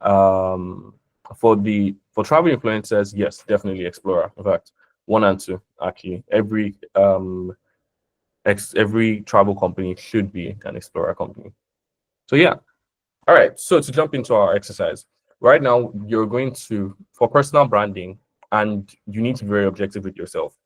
Um, for travel influencers, yes, definitely explorer. In fact, one and two actually. Every travel company should be an explorer company. So yeah. All right. So to jump into our exercise, right now you're going to for personal branding, and you need to be very objective with yourself.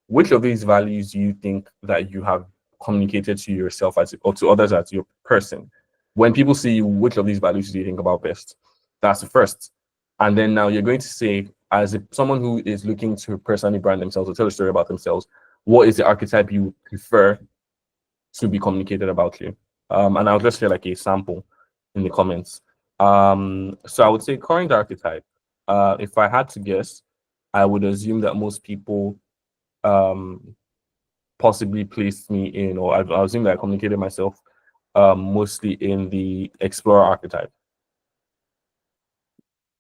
Which of these values do you think that you have communicated to yourself as or to others as your person? When people see you, which of these values do you think about best? That's the first. And then now you're going to say, as someone who is looking to personally brand themselves or tell a story about themselves, what is the archetype you prefer to be communicated about you? And I'll just share like a sample in the comments. So I would say current archetype. If I had to guess, I would assume that most people um possibly placed me in, or I assume that I communicated myself mostly in the explorer archetype.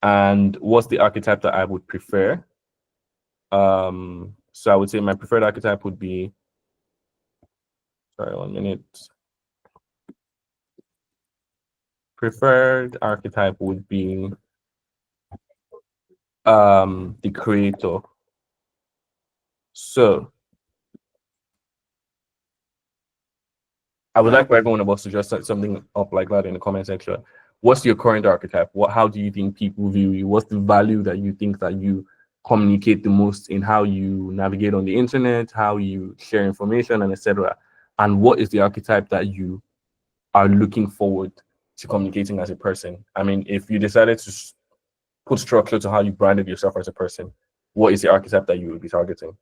And what's the archetype that I would prefer? So I would say my preferred archetype would be, sorry, 1 minute. Preferred archetype would be the creator. So I would like for everyone of us to just set something up like that in the comment section. What's your current archetype? How do you think people view you? What's the value that you think that you communicate the most in how you navigate on the internet, how you share information, and etc. And what is the archetype that you are looking forward to communicating as a person? I mean, if you decided to put structure to how you branded yourself as a person, what is the archetype that you would be targeting?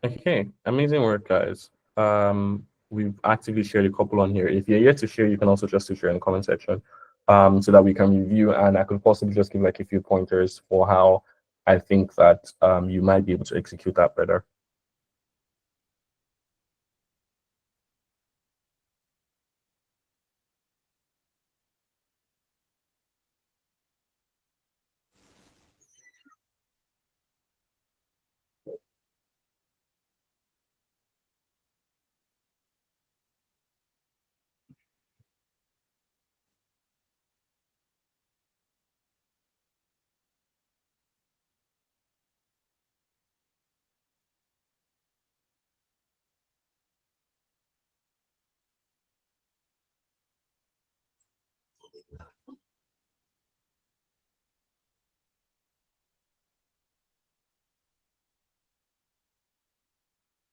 Okay, amazing work, guys. We've actively shared a couple on here. If you're yet to share, you can also just share in the comment section, so that we can review, and I could possibly just give like a few pointers for how I think that you might be able to execute that better.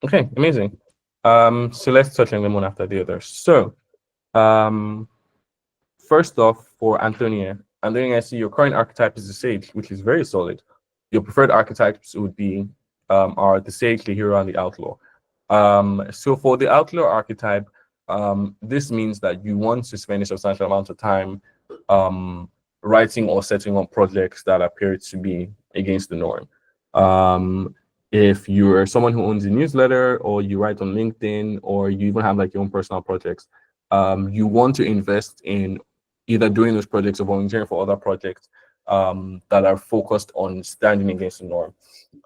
Okay, amazing. So let's touch on them one after the other. So, um, first off, for Antonia, I see your current archetype is the Sage, which is very solid. Your preferred archetypes would be are the Sage, the Hero, and the Outlaw. So for the Outlaw archetype, this means that you want to spend a substantial amount of time writing or setting up projects that appear to be against the norm. If you're someone who owns a newsletter, or you write on LinkedIn, or you even have like your own personal projects, you want to invest in either doing those projects or volunteering for other projects that are focused on standing against the norm.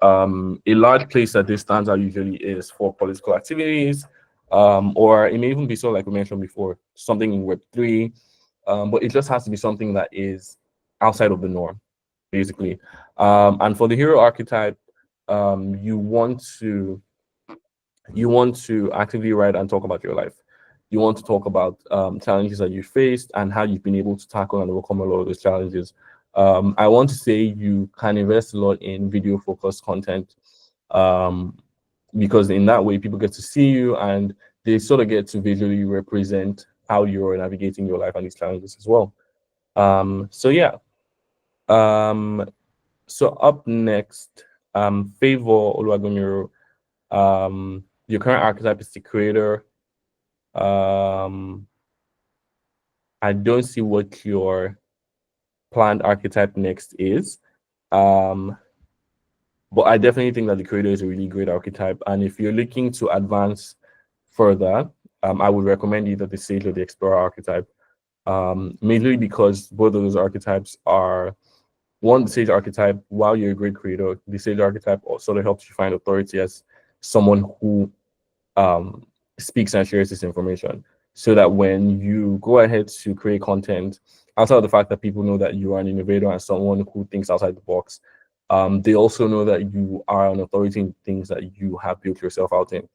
A large place that this stands out usually is for political activities, or it may even be so, like we mentioned before, something in Web3, but it just has to be something that is outside of the norm, basically. And for the hero archetype, you want to actively write and talk about your life. You want to talk about challenges that you faced and how you've been able to tackle and overcome a lot of those challenges. I want to say you can invest a lot in video focused content, because in that way people get to see you and they sort of get to visually represent how you're navigating your life and these challenges as well. So yeah. So up next, Favor Oluwagomiru, your current archetype is the creator. I don't see what your planned archetype next is. But I definitely think that the creator is a really great archetype. And if you're looking to advance further, I would recommend either the Sage or the Explorer archetype. Mainly because both of those archetypes are, one, the Sage archetype, while you're a great creator, the Sage archetype sort of helps you find authority as someone who speaks and shares this information, so that when you go ahead to create content, outside of the fact that people know that you are an innovator and someone who thinks outside the box, they also know that you are an authority in things that you have built yourself out in.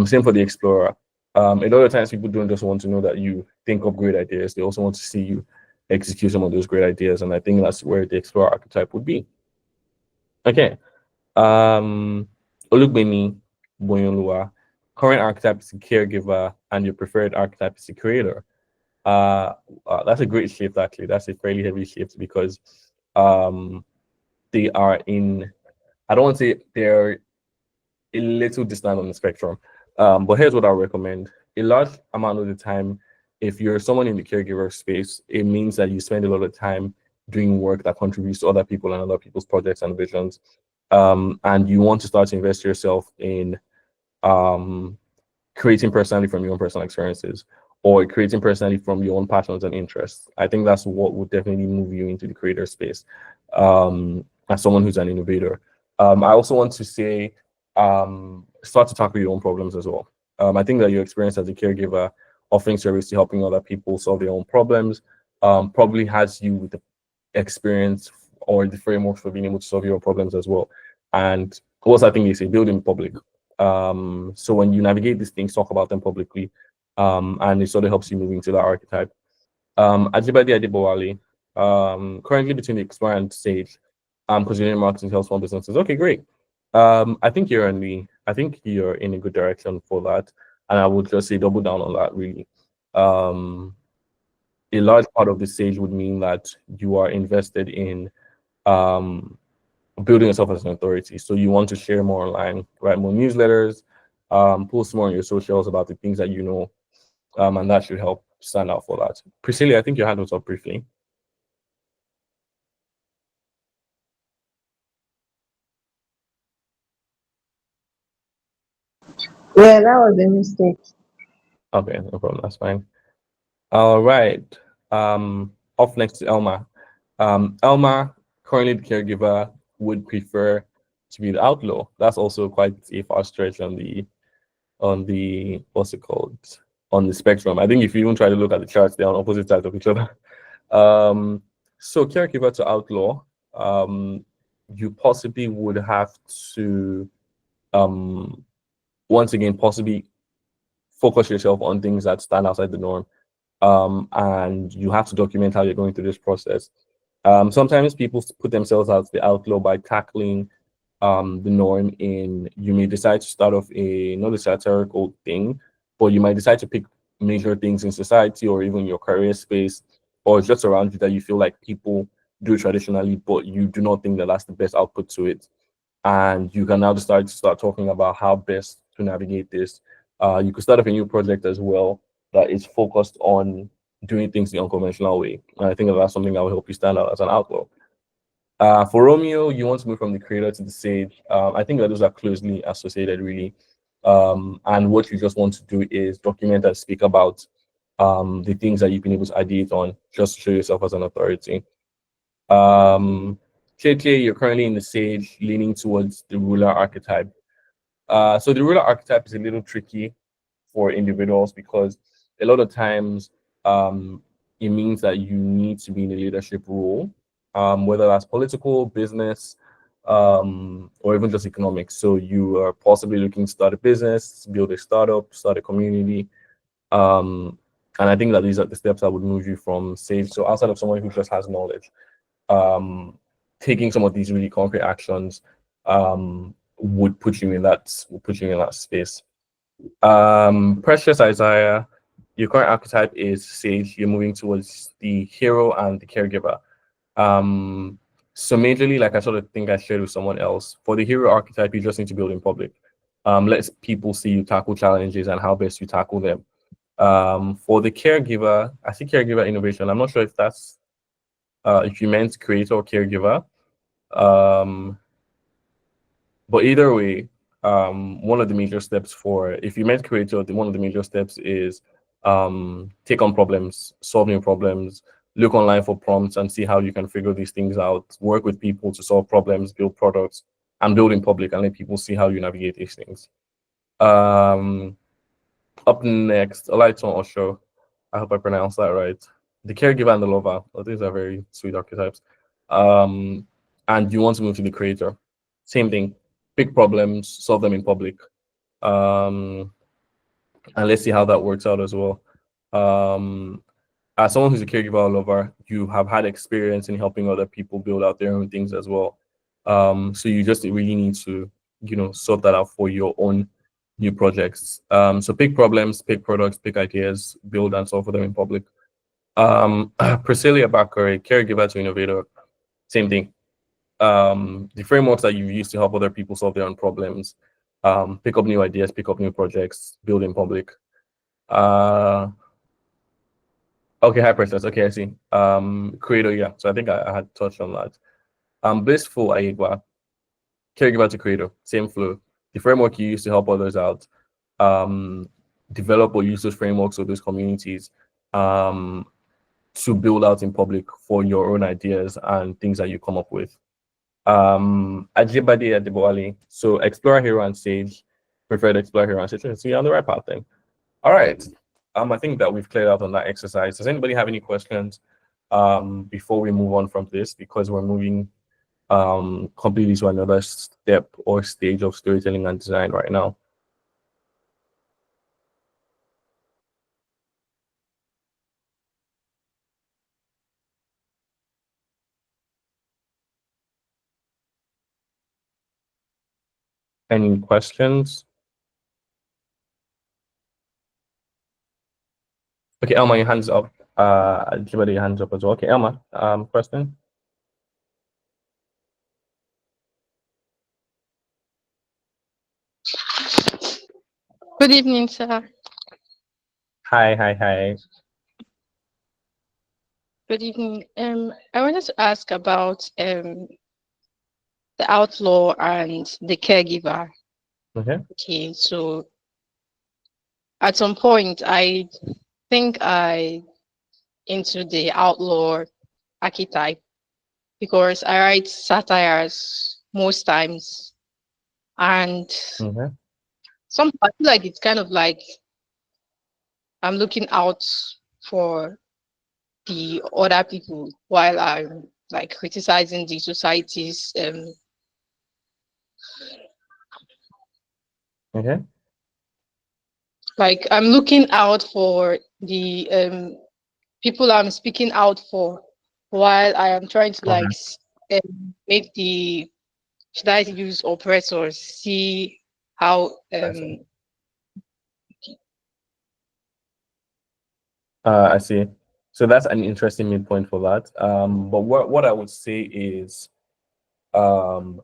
Same for the Explorer. A lot of times people don't just want to know that you think of great ideas, they also want to see you execute some of those great ideas, and I think that's where the Explorer archetype would be. Okay. Olugbemi Boyonlua, current archetype is the caregiver, and your preferred archetype is the creator. That's a great shift, actually. That's a fairly heavy shift because they are in, I don't want to say they're a little distant on the spectrum. But here's what I recommend. A large amount of the time, if you're someone in the caregiver space, it means that you spend a lot of time doing work that contributes to other people and other people's projects and visions. And you want to start to invest yourself in creating personality from your own personal experiences, or creating personality from your own passions and interests. I think that's what would definitely move you into the creator space, as someone who's an innovator. I also want to say, start to tackle your own problems as well. I think that your experience as a caregiver, offering service to helping other people solve their own problems, probably has you with the experience or the framework for being able to solve your own problems as well. And also, I think they say build in public. So when you navigate these things, talk about them publicly, and it sort of helps you move into that archetype. Ajibade Adebowale, currently between the Explorer and Sage, because you're in marketing, sales, small businesses. Okay, great. I think you're in a good direction for that, and I would just say double down on that. Really, a large part of the Sage would mean that you are invested in building yourself as an authority. So you want to share more online, write more newsletters, post more on your socials about the things that you know, and that should help stand out for that. Priscilla, I think your hand was up briefly. Yeah, that was a mistake. Okay, no problem. That's fine. All right. Off next to Elma. Elma, currently the caregiver, would prefer to be the outlaw. That's also quite a far stretch on the what's it called, on the spectrum. I think if you even try to look at the charts, they're on opposite sides of each other. So caregiver to outlaw, you possibly would have to once again possibly focus yourself on things that stand outside the norm, and you have to document how you're going through this process. Sometimes people put themselves as the outlaw by tackling the norm in you may decide to start off not a satirical thing, but you might decide to pick major things in society or even your career space or just around you that you feel like people do traditionally, but you do not think that that's the best output to it. And you can now decide to start talking about how best to navigate this. You could start up a new project as well that is focused on doing things the unconventional way. And I think that that's something that will help you stand out as an outlaw. For Romeo, you want to move from the creator to the sage. I think that those are closely associated, really. And what you just want to do is document and speak about the things that you've been able to ideate on, just to show yourself as an authority. KK, you're currently in the sage, leaning towards the ruler archetype. So the ruler archetype is a little tricky for individuals because a lot of times it means that you need to be in a leadership role, whether that's political, business, or even just economics. So you are possibly looking to start a business, build a startup, start a community. And I think that these are the steps that would move you from sage. So outside of someone who just has knowledge, taking some of these really concrete actions would put you in that space. Precious Isaiah, your current archetype is sage. You're moving towards the hero and the caregiver. So majorly, like I sort of think I shared with someone else, for the hero archetype, you just need to build in public. Let people see you tackle challenges and how best you tackle them. For the caregiver, I see caregiver innovation. I'm not sure if that's if you meant creator or caregiver. But either way, one of the major steps for if you meant creator, one of the major steps is take on problems, solve new problems, look online for prompts and see how you can figure these things out, work with people to solve problems, build products, and build in public and let people see how you navigate these things. Up next, Olaiton Osho. I hope I pronounced that right. The caregiver and the lover. Oh, these are very sweet archetypes. And you want to move to the creator. Same thing. Pick problems, solve them in public. And let's see how that works out as well. As someone who's a caregiver or lover, you have had experience in helping other people build out their own things as well. So you just really need to, sort that out for your own new projects. So pick problems, pick products, pick ideas, build and solve for them in public. Priscilla Bakare, caregiver to innovator, same thing. The frameworks that you use to help other people solve their own problems, pick up new ideas, pick up new projects, build in public. Okay, hi Princess. Okay, I see. Creator, yeah. So I think I had touched on that. Blissful Ayigwa, caregiver to creator, same flow. The framework you use to help others out, develop or use those frameworks or those communities to build out in public for your own ideas and things that you come up with. Ajibade Adeboale, so Explorer, Hero, and Sage, preferred Explorer, Hero, and Sage. So you're on the right path then. All right. I think that we've cleared out on that exercise. Does anybody have any questions before we move on from this? Because we're moving completely to another step or stage of storytelling and design right now. Any questions? Okay, Elma, your hand's up. Everybody, your hands up as well. Okay, Elma, question? Good evening, sir. Hi. Good evening. I wanted to ask about the outlaw and the caregiver. Okay. Okay, so at some point, I think I into the outlaw archetype because I write satires most times, and Okay. some I feel like it's kind of like I'm looking out for the other people while I'm like criticizing the society's Okay. like I'm looking out for the people I'm speaking out for while I am trying to Okay. like make the should I use oppressors? See how I see. So that's an interesting midpoint for that. But what I would say is, um,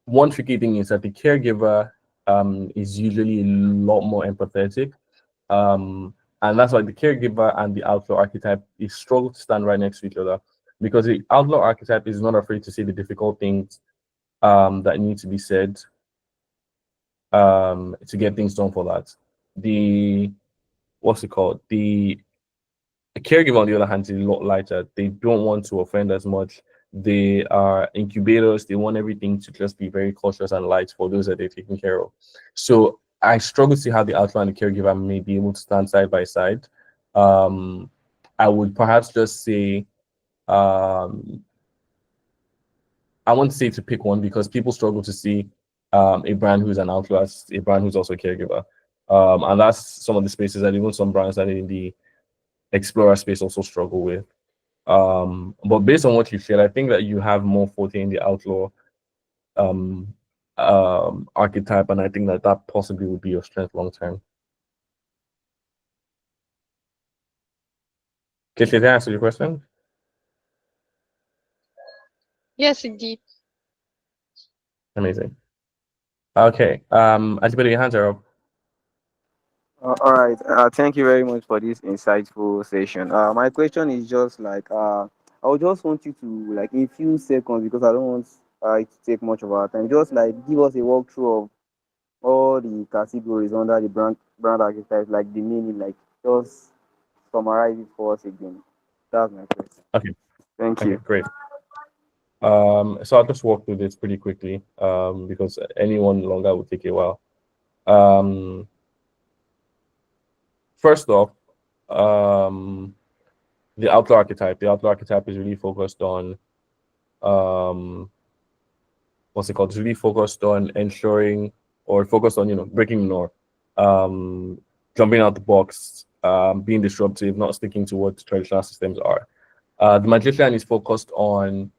one tricky thing is that the caregiver is usually a lot more empathetic. And that's why the caregiver and the outlaw archetype is struggle to stand right next to each other, because the outlaw archetype is not afraid to say the difficult things that need to be said to get things done for that. The what's it called? The caregiver, on the other hand, is a lot lighter. They don't want to offend as much. They are incubators. They want everything to just be very cautious and light for those that they're taking care of. So I struggle to see how the outlaw and the caregiver may be able to stand side by side. I would perhaps just say, I want to say to pick one, because people struggle to see a brand who's an outlaw as a brand who's also a caregiver. And that's some of the spaces that even some brands that are in the explorer space also struggle with. But based on what you shared, I think that you have more forte in the outlaw archetype, and I think that that possibly would be your strength long term. Okay, did I answer your question? yes, indeed. Amazing. Okay, anybody, your hands are up. All right. Thank you very much for this insightful session. My question is just like I would just want you to, like, in few seconds, because I don't want it to take much of our time. Just like give us a walkthrough of all the categories under the brand archetype, like the meaning, like just summarize it for us again. That's my question. Okay. Thank Okay, you. great. So I'll just walk through this pretty quickly, because anyone longer would take a while. First off, the outlaw archetype. The outlaw archetype is really focused on what's it called? It's really focused on ensuring, or focused on, breaking the norm, jumping out the box, being disruptive, not sticking to what traditional systems are. The magician is focused on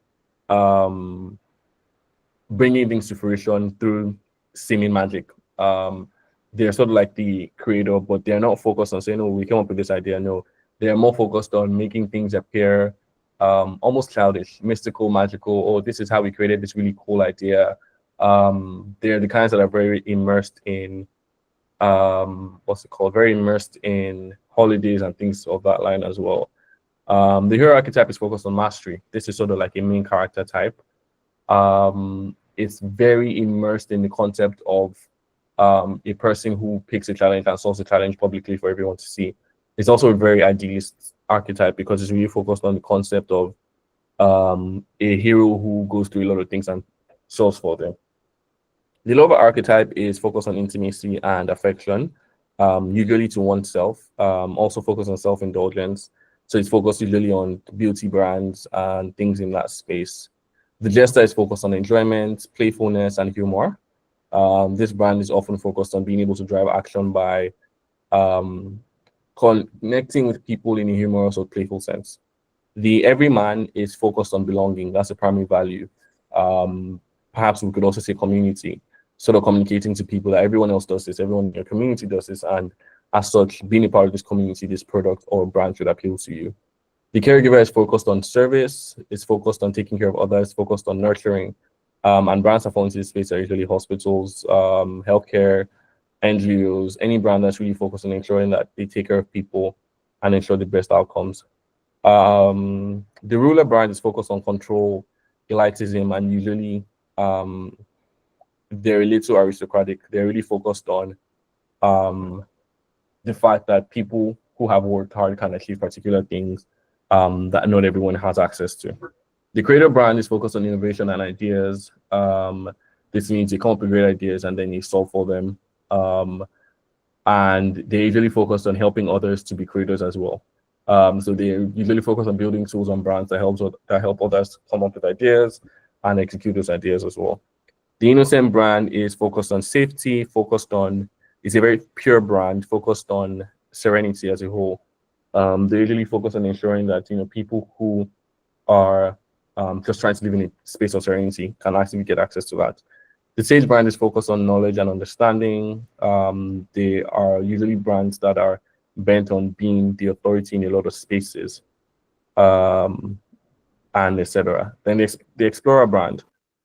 bringing things to fruition through seeming magic. They're sort of like the creator, but they're not focused on saying, "Oh, we came up with this idea." No, they're more focused on making things appear almost childish, mystical, magical. Oh, this is how we created this really cool idea. They're the kinds that are very immersed in what's it called? Very immersed in holidays and things of that line as well. The hero archetype is focused on mastery. This is sort of like a main character type. It's very immersed in the concept of a person who picks a challenge and solves the challenge publicly for everyone to see. It's also a very idealist archetype, because it's really focused on the concept of a hero who goes through a lot of things and solves for them. The lover archetype is focused on intimacy and affection, usually to oneself, also focused on self-indulgence. So it's focused usually on beauty brands and things in that space. The jester is focused on enjoyment, playfulness, and humor. This brand is often focused on being able to drive action by connecting with people in a humorous or playful sense. The everyman is focused on belonging. That's a primary value. Perhaps we could also say community, sort of communicating to people that everyone else does this, everyone in your community does this, and as such, being a part of this community, this product or brand should appeal to you. The caregiver is focused on service, is focused on taking care of others, focused on nurturing, and brands that fall into this space are usually hospitals, healthcare, NGOs, any brand that's really focused on ensuring that they take care of people and ensure the best outcomes. The ruler brand is focused on control, elitism, and usually they're a little aristocratic. They're really focused on the fact that people who have worked hard can achieve particular things that not everyone has access to. The creator brand is focused on innovation and ideas. This means you come up with great ideas and then you solve for them. And they usually focus on helping others to be creators as well. So they usually focus on building tools and brands that help others come up with ideas and execute those ideas as well. The innocent brand is focused on safety, it's a very pure brand, focused on serenity as a whole. They usually focus on ensuring that people who are just trying to live in a space of serenity can actually get access to that. The Sage brand is focused on knowledge and understanding. They are usually brands that are bent on being the authority in a lot of spaces, and etc. Then the Explorer brand,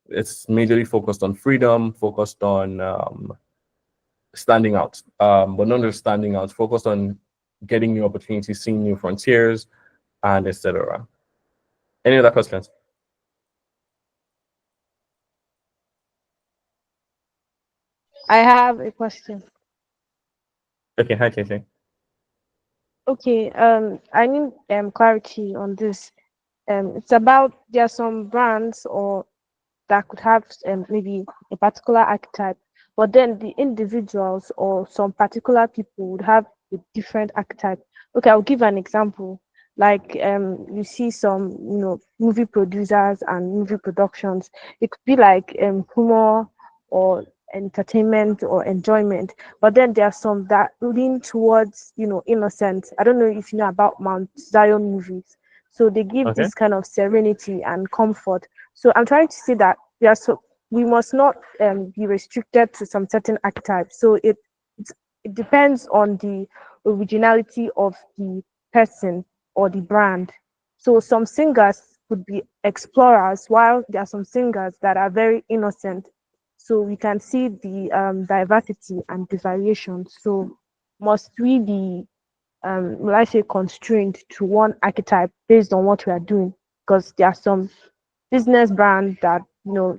it's majorly focused on freedom, focused on standing out, but not just standing out, focused on getting new opportunities, seeing new frontiers, and etc. Any other questions? I have a question. Okay, hi, Keke. Okay, I need clarity on this. It's about there are some brands or that could have maybe a particular archetype, but then the individuals or some particular people would have a different archetype. Okay, I'll give an example. Like you see some movie producers and movie productions. It could be like humor or entertainment or enjoyment, but then there are some that lean towards innocence. I don't know if you know about Mount Zion movies. So they give Okay. this kind of serenity and comfort. So I'm trying to say that we must not be restricted to some certain archetypes. So it depends on the originality of the person or the brand. So some singers could be explorers, while there are some singers that are very innocent. So we can see the diversity and the variation. So must we be will I say constrained to one archetype based on what we are doing? Because there are some business brands that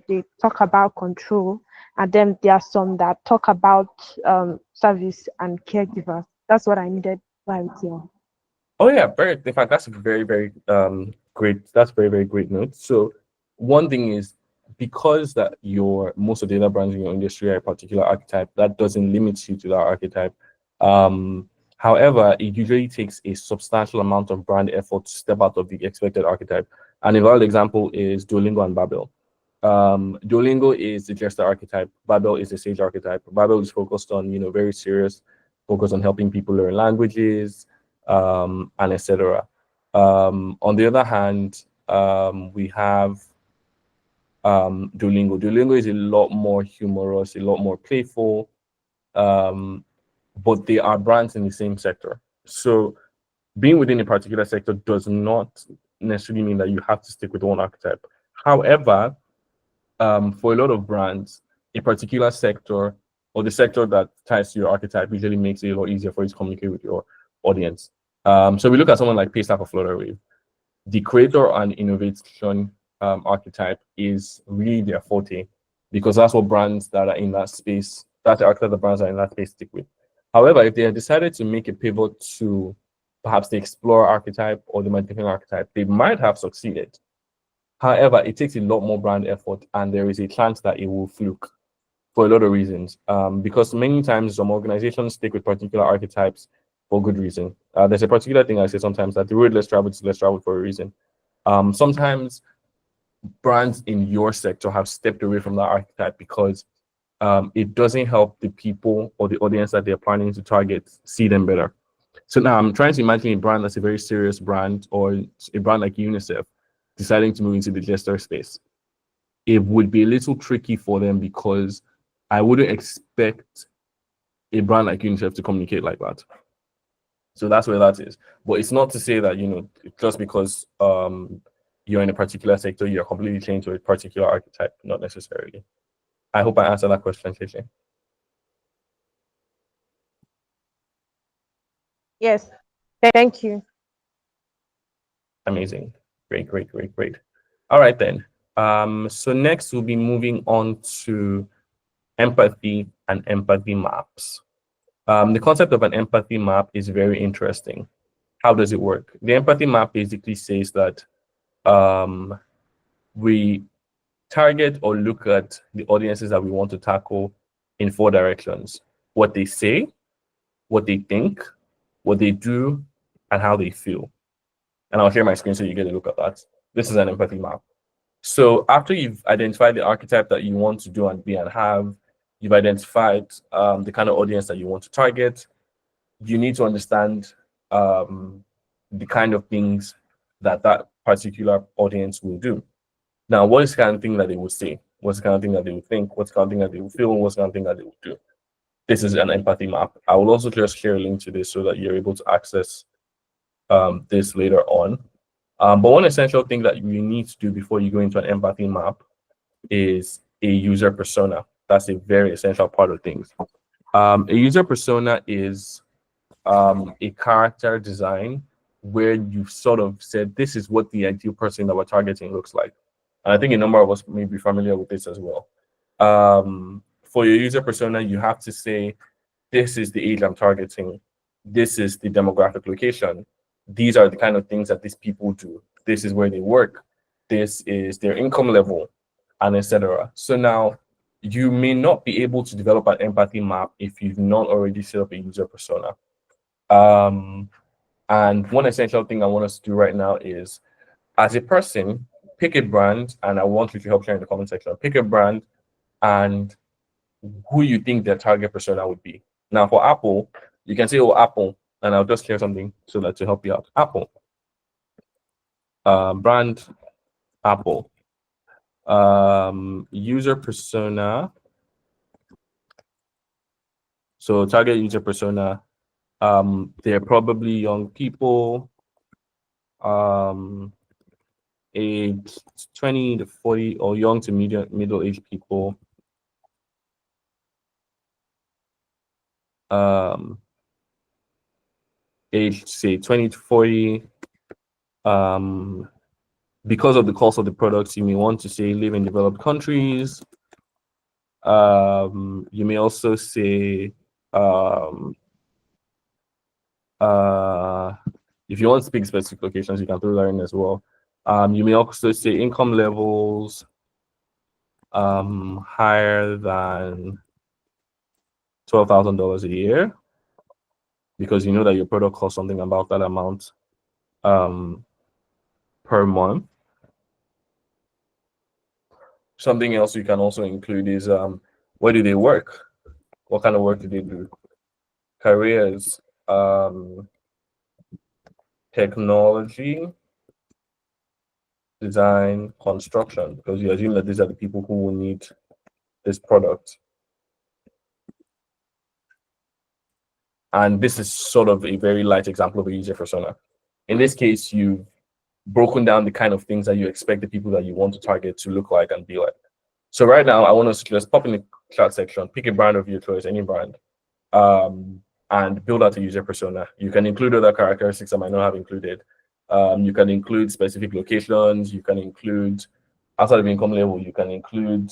they talk about control, and then there are some that talk about service and caregivers. That's what I needed clarity on. Oh yeah, very. In fact, that's a very, very great. That's very, very great note. So one thing is, because that your most of the other brands in your industry are a particular archetype, that doesn't limit you to that archetype. However, it usually takes a substantial amount of brand effort to step out of the expected archetype. An valid example is Duolingo and Babel. Duolingo is the Jester archetype. Babel is the Sage archetype. Babel is focused on very serious, focused on helping people learn languages, and etc. On the other hand, we have Duolingo. Duolingo is a lot more humorous, a lot more playful, but they are brands in the same sector. So being within a particular sector does not necessarily mean that you have to stick with one archetype. However, for a lot of brands, a particular sector or the sector that ties to your archetype usually makes it a lot easier for you to communicate with your audience. So we look at someone like Paystack or Flutterwave. The creator and innovation archetype is really their forte, because that's what brands that are in that space, that's the archetype the brands are in that space stick with. However, if they have decided to make a pivot to perhaps the Explorer archetype or the Magnificent archetype, they might have succeeded. However, it takes a lot more brand effort, and there is a chance that it will fluke for a lot of reasons. Because many times some organizations stick with particular archetypes for good reason. There's a particular thing I say sometimes, that the road less traveled is less traveled for a reason. Sometimes brands in your sector have stepped away from that archetype because it doesn't help the people or the audience that they're planning to target see them better. So now I'm trying to imagine a brand that's a very serious brand, or a brand like UNICEF deciding to move into the gesture space. It would be a little tricky for them, because I wouldn't expect a brand like UNICEF to communicate like that. So that's where that is. But it's not to say that, just because you're in a particular sector, you're completely chained to a particular archetype, not necessarily. I hope I answered that question, Keisha. Yes, thank you. Amazing. Great, great, great, great. All right then. So next we'll be moving on to empathy and empathy maps. The concept of an empathy map is very interesting. How does it work? The empathy map basically says that we target or look at the audiences that we want to tackle in 4 directions: what they say, what they think, what they do, and how they feel. And I'll share my screen so you get a look at that. This is an empathy map. So after you've identified the archetype that you want to do and be and have, you've identified the kind of audience that you want to target, you need to understand the kind of things that that particular audience will do. Now, what is the kind of thing that they would say? What's the kind of thing that they would think? What's the kind of thing that they would feel? What's the kind of thing that they would do? This is an empathy map. I will also just share a link to this so that you're able to access this later on. But one essential thing that you need to do before you go into an empathy map is a user persona. That's a very essential part of things. A user persona is a character design where you've sort of said, this is what the ideal person that we're targeting looks like. And I think a number of us may be familiar with this as well. For your user persona, you have to say, this is the age I'm targeting. This is the demographic location. These are the kind of things that these people do. This is where they work. This is their income level, and etc. So now you may not be able to develop an empathy map if you've not already set up a user persona. And one essential thing I want us to do right now is, as a person, pick a brand, and I want you to help share in the comment section. Pick a brand and who you think their target persona would be. Now, for Apple, you can say, oh, Apple, and I'll just share something so that to help you out. Apple. Brand Apple. User persona. So target user persona. They're probably young people, age 20 to 40, or young to middle-aged people. Age, say, 20 to 40. Because of the cost of the products, you may want to say live in developed countries. You may also say, if you want to speak specific locations, you can throw that in as well. You may also say income levels higher than $12,000 a year, because you know that your product costs something about that amount per month. Something else you can also include is where do they work? What kind of work do they do? Careers, technology, design, construction, because you assume that these are the people who will need this product. And this is sort of a very light example of a user persona. In this case, you've broken down the kind of things that you expect the people that you want to target to look like and be like. So right now, I want us to just pop in the chat section, pick a brand of your choice, any brand, and build out a user persona. You can include other characteristics I might not have included. You can include specific locations. You can include, outside of income level, you can include,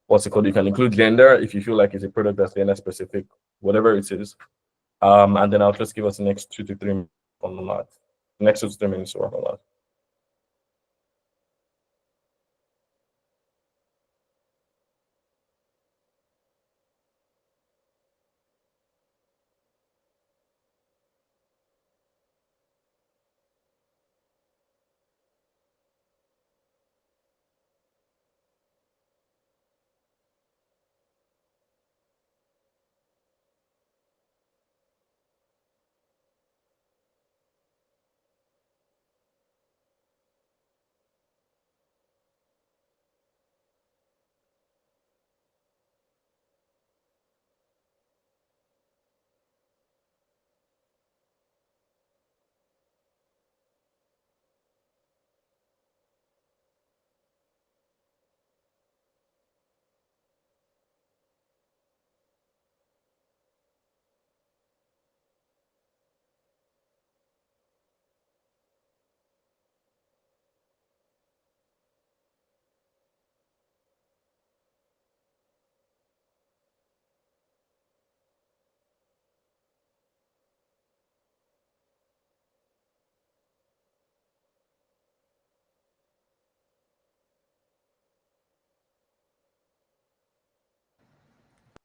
what's it called? You can include gender if you feel like it's a product that's gender specific, whatever it is. And then I'll just give us the next 2 to 3 minutes on that. Next 2 to 3 minutes to work on that.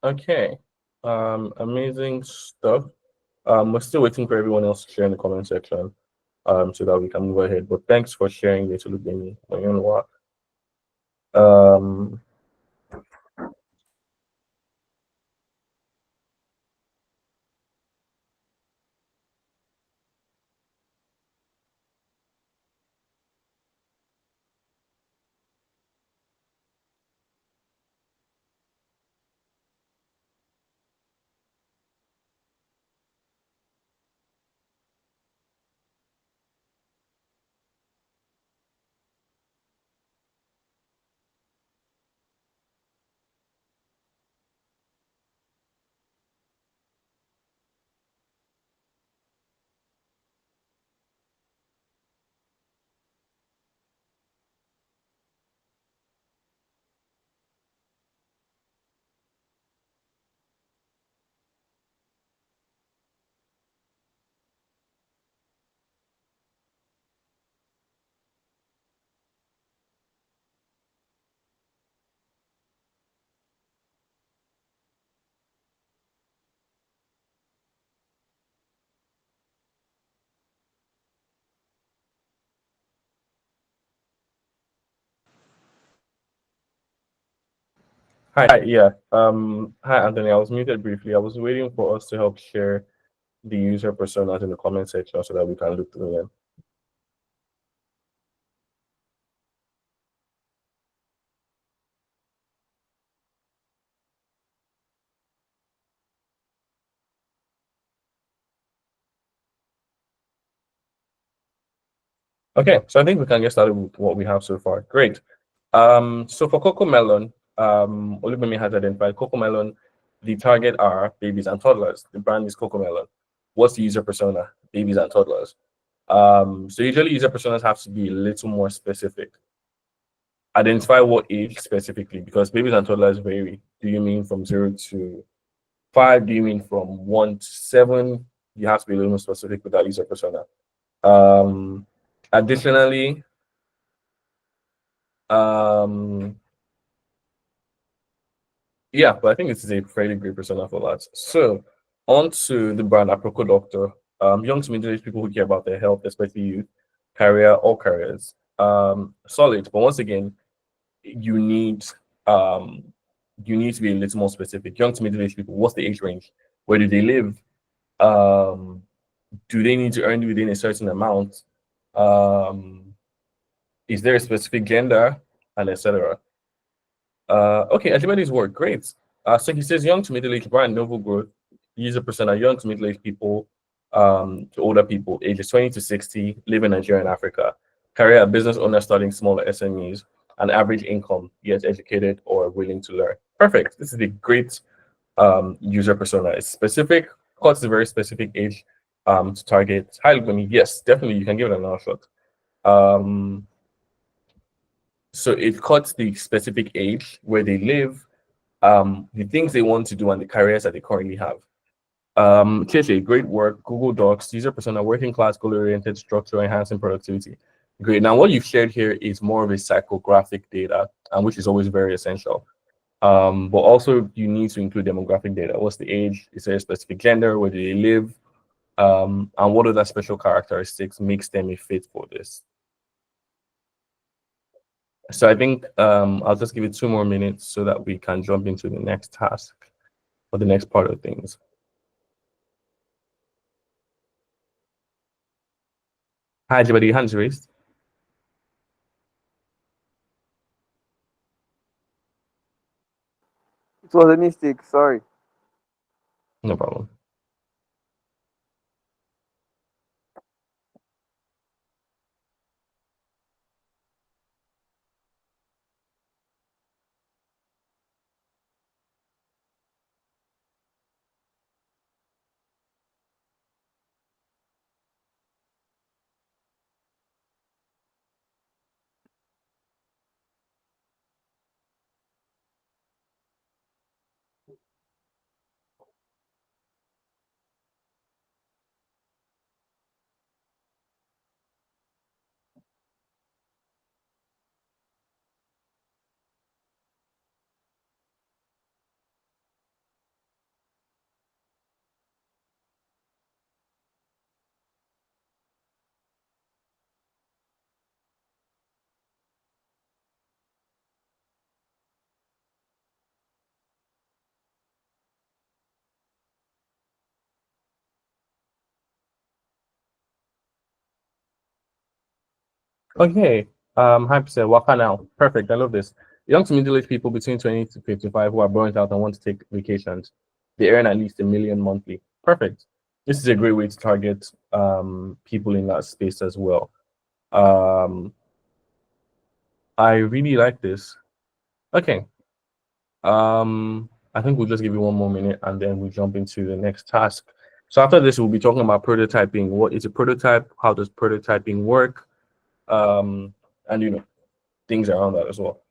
Okay, amazing stuff. We're still waiting for everyone else to share in the comment section, so that we can move ahead. But thanks for sharing this with me on your work. Hi, yeah. Hi, Anthony. I was muted briefly. I was waiting for us to help share the user personas in the comment section so that we can look through them. Okay, so I think we can get started with what we have so far. Great. So for Coco Melon, Olubemi has identified Coco Melon. The target are babies and toddlers. The brand is Coco Melon. What's the user persona? Babies and toddlers. So usually user personas have to be a little more specific. Identify what age specifically, because babies and toddlers vary. Do you mean from 0 to 5? Do you mean from 1 to 7? You have to be a little more specific with that user persona. Additionally, yeah, but I think this is a fairly great persona for that. So on to the brand Aproco Doctor. Young to middle-aged people who care about their health, especially youth, career or careers. Solid, but once again, you need um you need to be a little more specific. Young to middle-aged people, what's the age range? Where do they live? Um, do they need to earn within a certain amount? Um, is there a specific gender? And etc. Okay, Archimedes work, great. So he says young to middle-aged brand, novel growth, user persona, young to middle-aged people, to older people, ages 20 to 60, live in Nigeria and Africa. Career, business owner starting smaller SMEs, an average income, yet educated or willing to learn. Perfect. This is a great user persona. It's specific, of course, it's a very specific age to target. Hi, Lugumi. Yes, definitely, you can give it another shot. So it cuts the specific age, where they live, the things they want to do, and the careers that they currently have. TSA, great work. Google Docs, user persona, working class, goal-oriented structure, enhancing productivity. Great. Now, what you've shared here is more of a psychographic data, which is always very essential. But also you need to include demographic data. What's the age? Is there a specific gender? Where do they live? And what other special characteristics makes them a fit for this? So I think I'll just give it 2 more minutes so that we can jump into the next task or the next part of things. Hi, everybody. Hands raised. It was a mistake. Sorry. No problem. Okay. Hi, percent. Waka now. Perfect. I love this. Young to middle-aged people between 20 to 55 who are burnt out and want to take vacations. They earn at least 1 million monthly. Perfect. This is a great way to target people in that space as well. I really like this. Okay. I think we'll just give you 1 more minute and then we jump into the next task. So after this, we'll be talking about prototyping. What is a prototype? How does prototyping work? And things around that as well.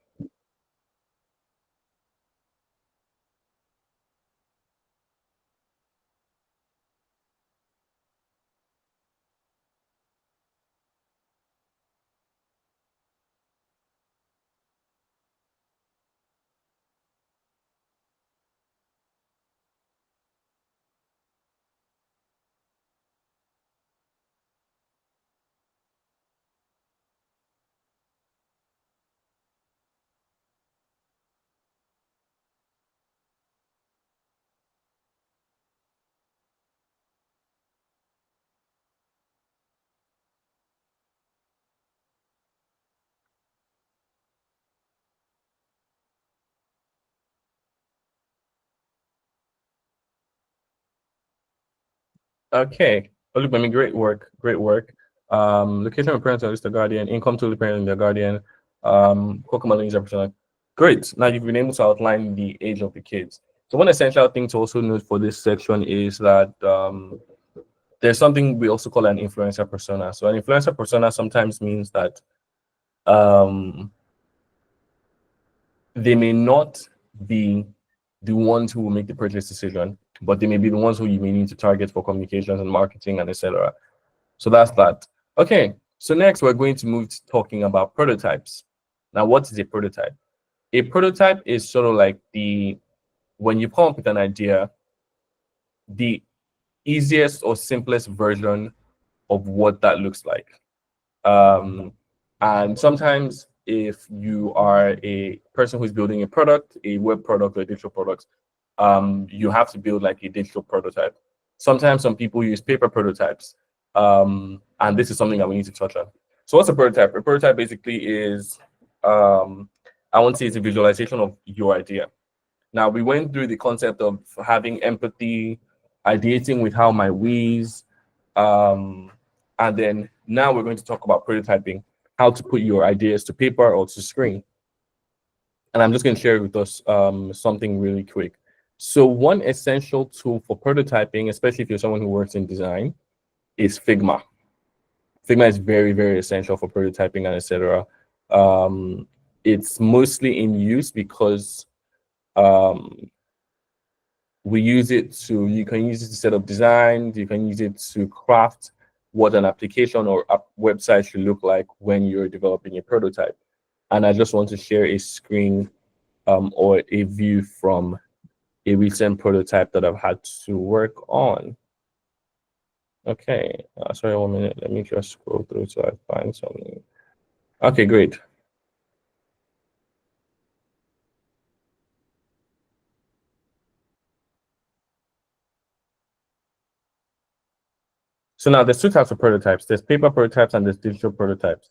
Okay. Olubemi, great work. Great work. Location of parents on the Guardian, income to the parent in the Guardian, Pokemon is represented. Great. Now you've been able to outline the age of the kids. So one essential thing to also note for this section is that there's something we also call an influencer persona. So an influencer persona sometimes means that they may not be the ones who will make the purchase decision, but they may be the ones who you may need to target for communications and marketing and etc. So that's that. Okay, so next we're going to move to talking about prototypes. Now, what is a prototype? A prototype is sort of like when you come up with an idea, the easiest or simplest version of what that looks like. And sometimes if you are a person who's building a product, a web product or a digital product, you have to build like a digital prototype. Sometimes some people use paper prototypes. And this is something that we need to touch on. So what's a prototype? A prototype basically is, I want to say it's a visualization of your idea. Now, we went through the concept of having empathy, ideating with how my ways, and then now we're going to talk about prototyping, how to put your ideas to paper or to screen. And I'm just going to share with us something really quick. So one essential tool for prototyping, especially if you're someone who works in design, is Figma. Figma is very, very essential for prototyping and etc. It's mostly in use because we use it you can use it to set up designs, you can use it to craft what an application or a website should look like when you're developing a prototype. And I just want to share a screen or a view from a recent prototype that I've had to work on. Okay, sorry, 1 minute. Let me just scroll through so I find something. Okay, great. So now there's two types of prototypes. There's paper prototypes and there's digital prototypes.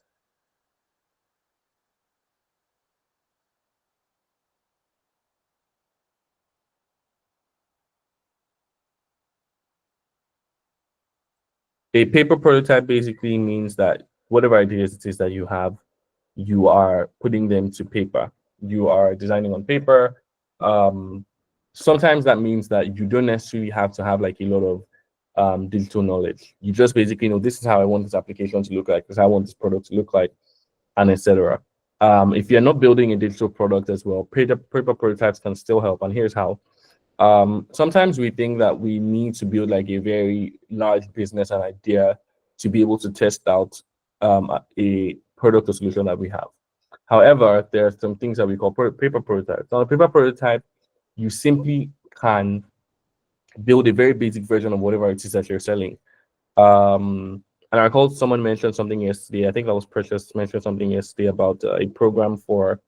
A paper prototype basically means that whatever ideas it is that you have, you are putting them to paper. You are designing on paper. Sometimes that means that you don't necessarily have to have like a lot of digital knowledge. You just basically know this is how I want this application to look like, this is how I want this product to look like, and etc. If you're not building a digital product as well, paper prototypes can still help. And here's how. Sometimes we think that we need to build like a very large business and idea to be able to test out a product or solution that we have. However, there are some things that we call paper prototypes. On a paper prototype, you simply can build a very basic version of whatever it is that you're selling. And I recall someone mentioned something yesterday. I think that was Precious mentioned something yesterday about a program for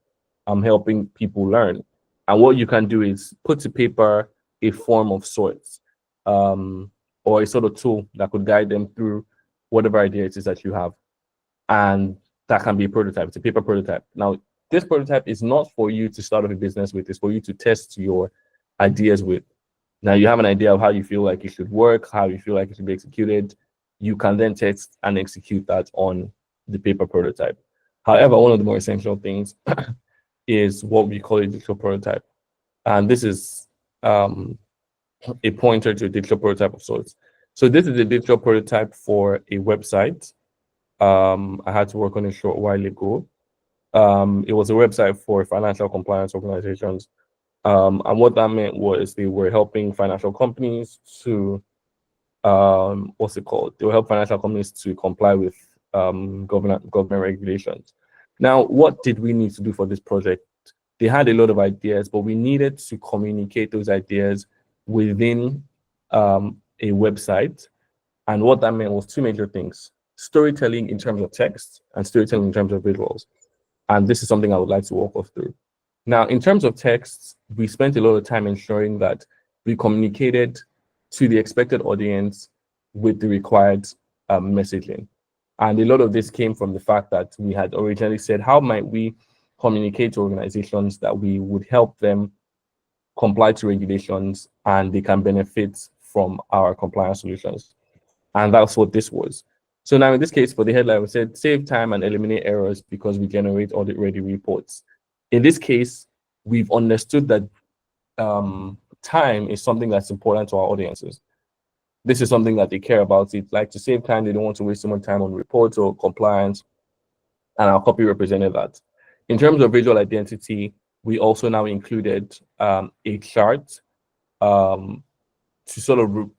helping people learn. And what you can do is put to paper a form of sorts, or a sort of tool that could guide them through whatever idea it is that you have. And that can be a prototype. It's a paper prototype. Now, this prototype is not for you to start off a business with. It's for you to test your ideas with. Now, you have an idea of how you feel like it should work, how you feel like it should be executed. You can then test and execute that on the paper prototype. However, one of the more essential things is what we call a digital prototype. And this is a pointer to a digital prototype of sorts. So this is a digital prototype for a website. I had to work on it a short while ago. It was a website for financial compliance organizations. And what that meant was they were helping financial companies to, what's it called? They will help financial companies to comply with government regulations. Now, what did we need to do for this project? They had a lot of ideas, but we needed to communicate those ideas within a website. And what that meant was two major things: storytelling in terms of text and storytelling in terms of visuals. And this is something I would like to walk us through. Now, in terms of text, we spent a lot of time ensuring that we communicated to the expected audience with the required messaging. And a lot of this came from the fact that we had originally said, how might we communicate to organizations that we would help them comply to regulations and they can benefit from our compliance solutions. And that's what this was. So now in this case, for the headline, we said save time and eliminate errors because we generate audit-ready reports. In this case, we've understood that time is something that's important to our audiences. This is something that they care about. It's like to save time. They don't want to waste so much time on reports or compliance. And our copy represented that. In terms of visual identity, we also now included a chart to sort of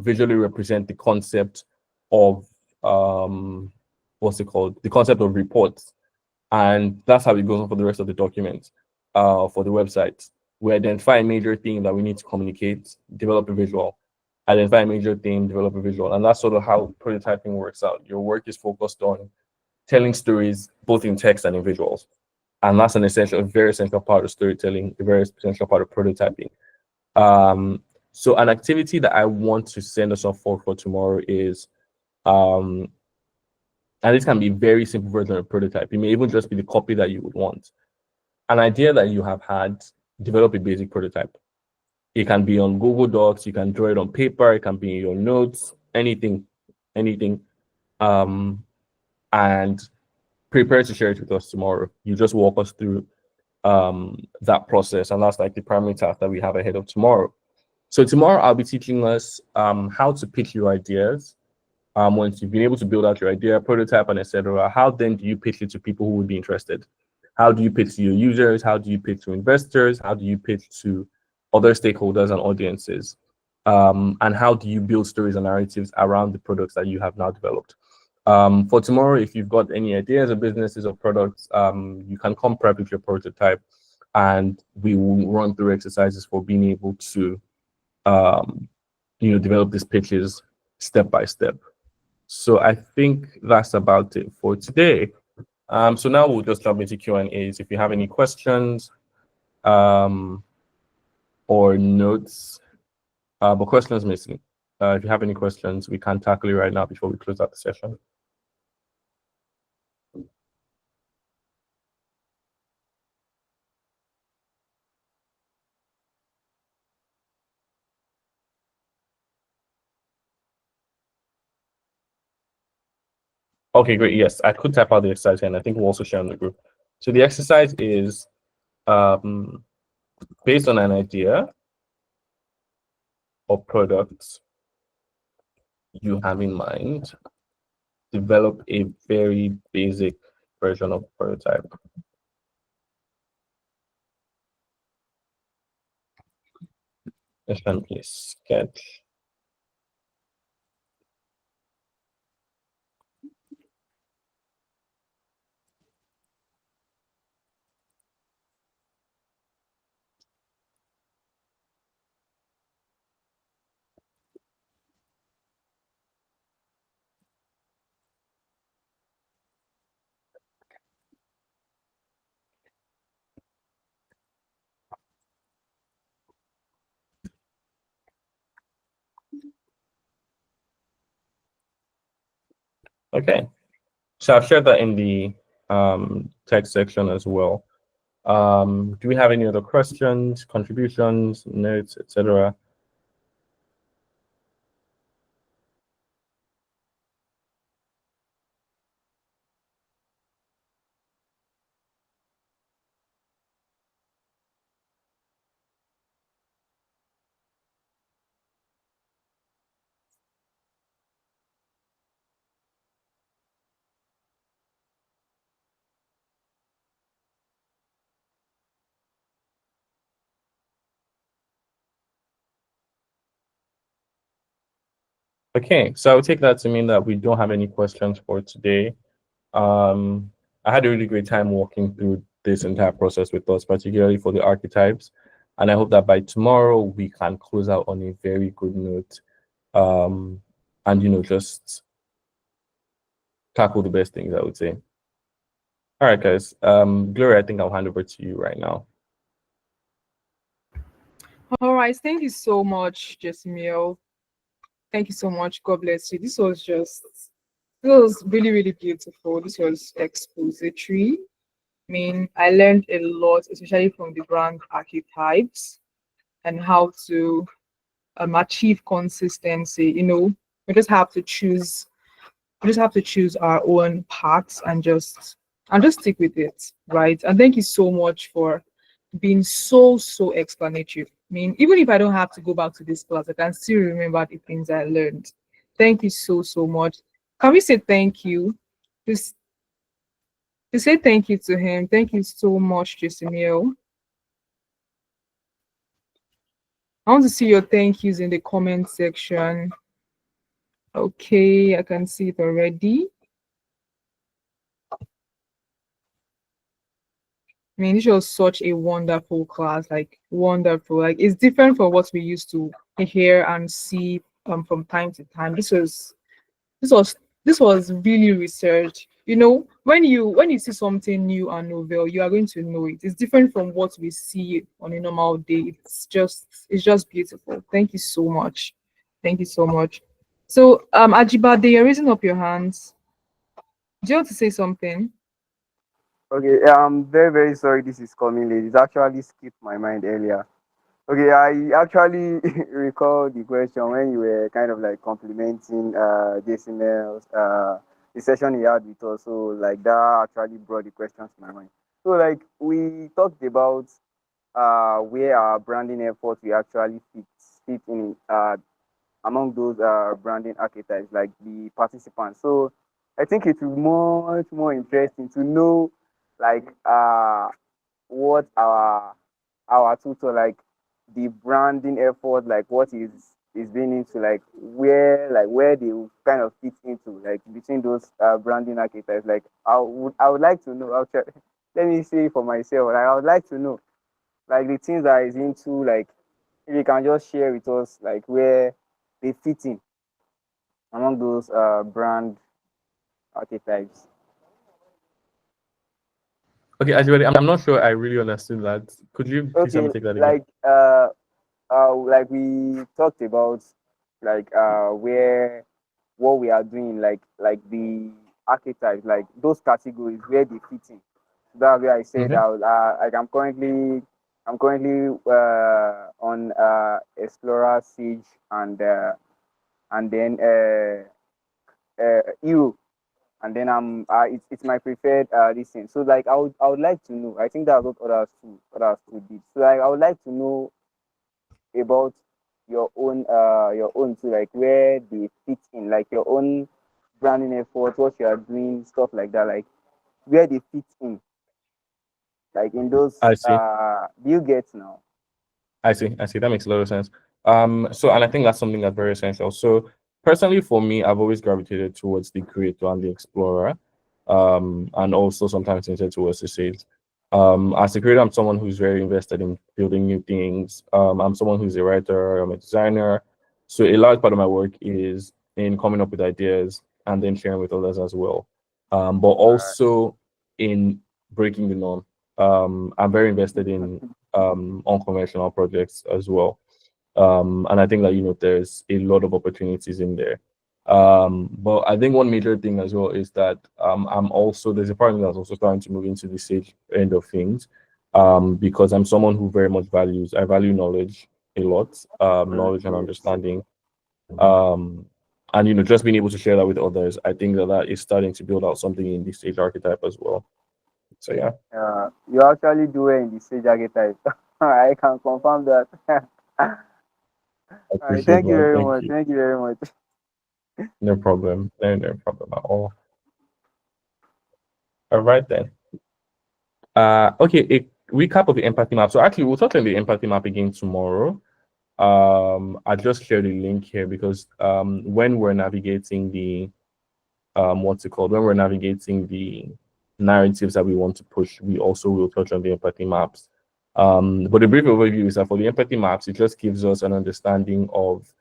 visually represent the concept of what's it called? The concept of reports. And that's how it goes on for the rest of the document for the website. We identify a major theme that we need to communicate, develop a visual. Identify a major theme, develop a visual. And that's sort of how prototyping works out. Your work is focused on telling stories both in text and in visuals. And that's a very essential part of storytelling, a very essential part of prototyping. So an activity that I want to send us off for tomorrow is, and this can be a very simple version of prototype. It may even just be the copy that you would want. An idea that you have had, develop a basic prototype. It can be on Google Docs, you can draw it on paper, it can be in your notes, anything. And prepare to share it with us tomorrow. You just walk us through that process, and that's like the primary task that we have ahead of tomorrow. So tomorrow I'll be teaching us how to pitch your ideas. Once you've been able to build out your idea, prototype, and etc., how then do you pitch it to people who would be interested? How do you pitch to your users? How do you pitch to investors? How do you pitch to other stakeholders and audiences? And how do you build stories and narratives around the products that you have now developed? For tomorrow, if you've got any ideas or businesses or products, you can come prep with your prototype, and we will run through exercises for being able to develop these pitches step by step. So I think that's about it for today. So now we'll just jump into Q&As. If you have any questions or notes, but questions missing. If you have any questions, we can tackle it right now before we close out the session. Okay, great. Yes, I could type out the exercise here, and I think we'll also share on the group. So the exercise is based on an idea or products you have in mind, develop a very basic version of prototype. Please sketch. Okay, so I've shared that in the text section as well. Do we have any other questions, contributions, notes, etc.? Okay, so I would take that to mean that we don't have any questions for today. I had a really great time walking through this entire process with us, particularly for the archetypes. And I hope that by tomorrow we can close out on a very good note and, just tackle the best things, I would say. All right, guys. Gloria, I think I'll hand over to you right now. All right. Thank you so much, Jesimiel. Thank you so much. God bless you. This was really, really beautiful. This was expository. I mean, I learned a lot, especially from the brand archetypes and how to achieve consistency. We just have to choose. We just have to choose our own paths and just stick with it, right? And thank you so much for being so explanatory. I mean, even if I don't have to go back to this class, I can still remember the things I learned. Thank you so much. Can we say thank you? Just to say thank you to him. Thank you so much, Jasimil. I want to see your thank yous in the comment section. Okay, I can see it already. I mean, this was such a wonderful class, like wonderful. Like it's different from what we used to hear and see from time to time. This was really research. You know, when you see something new and novel, you are going to know it. It's different from what we see on a normal day. It's just beautiful. Thank you so much. Thank you so much. So Ajibade, you're raising up your hands. Do you want to say something? Okay, I'm very, very sorry this is coming late. It's actually skipped my mind earlier. Okay, I actually recall the question when you were kind of like complimenting JCML's the session he had with us. So like that actually brought the questions to my mind. So like we talked about where our branding efforts we actually fit in among those branding archetypes like the participants. So I think it will be much more interesting to know like what our tutor like the branding effort like what is being into like where they will kind of fit into like between those branding archetypes. Like I would like to know actually let me say for myself, like I would like to know like the things that is into like if you can just share with us like where they fit in among those brand archetypes. Okay, Ajibade, I'm not sure I really understood that. Could you please help Okay, me take that again? like we talked about like where what we are doing like the archetypes like those categories where they fit in. That's where I said Mhm. like I'm currently on Explorer, Siege, and then Hero, and then it's my preferred this thing. So like I would like to know. I think that's what others too did. So like I would like to know about your own too, like where they fit in, like your own branding efforts, what you are doing, stuff like that, like where they fit in, like in those. I see. Do you get now? I see. I see. That makes a lot of sense. So, and I think that's something that's very essential. So, personally, for me, I've always gravitated towards the creator and the explorer, and also sometimes into towards the sales. As a creator, I'm someone who's very invested in building new things. I'm someone who's a writer. I'm a designer. So, a large part of my work is in coming up with ideas and then sharing with others as well. But also in breaking the norm. I'm very invested in unconventional projects as well. And I think that there's a lot of opportunities in there. But I think one major thing as well is that there's a part of me that's also trying to move into the stage end of things. Because I'm someone who very much I value knowledge a lot, knowledge and understanding. And just being able to share that with others, I think that is starting to build out something in the stage archetype as well. So yeah. You actually do it in the stage archetype. I can confirm that. I All right, appreciate thank you that. very Thank much. you. Thank you very much. No problem. No problem at all. All right then. Okay, a recap of the empathy map. So actually, we'll touch on the empathy map again tomorrow. I just shared a link here because when we're navigating the what's it called? When we're navigating the narratives that we want to push, we also will touch on the empathy maps. But the brief overview is that for the empathy maps, it just gives us an understanding of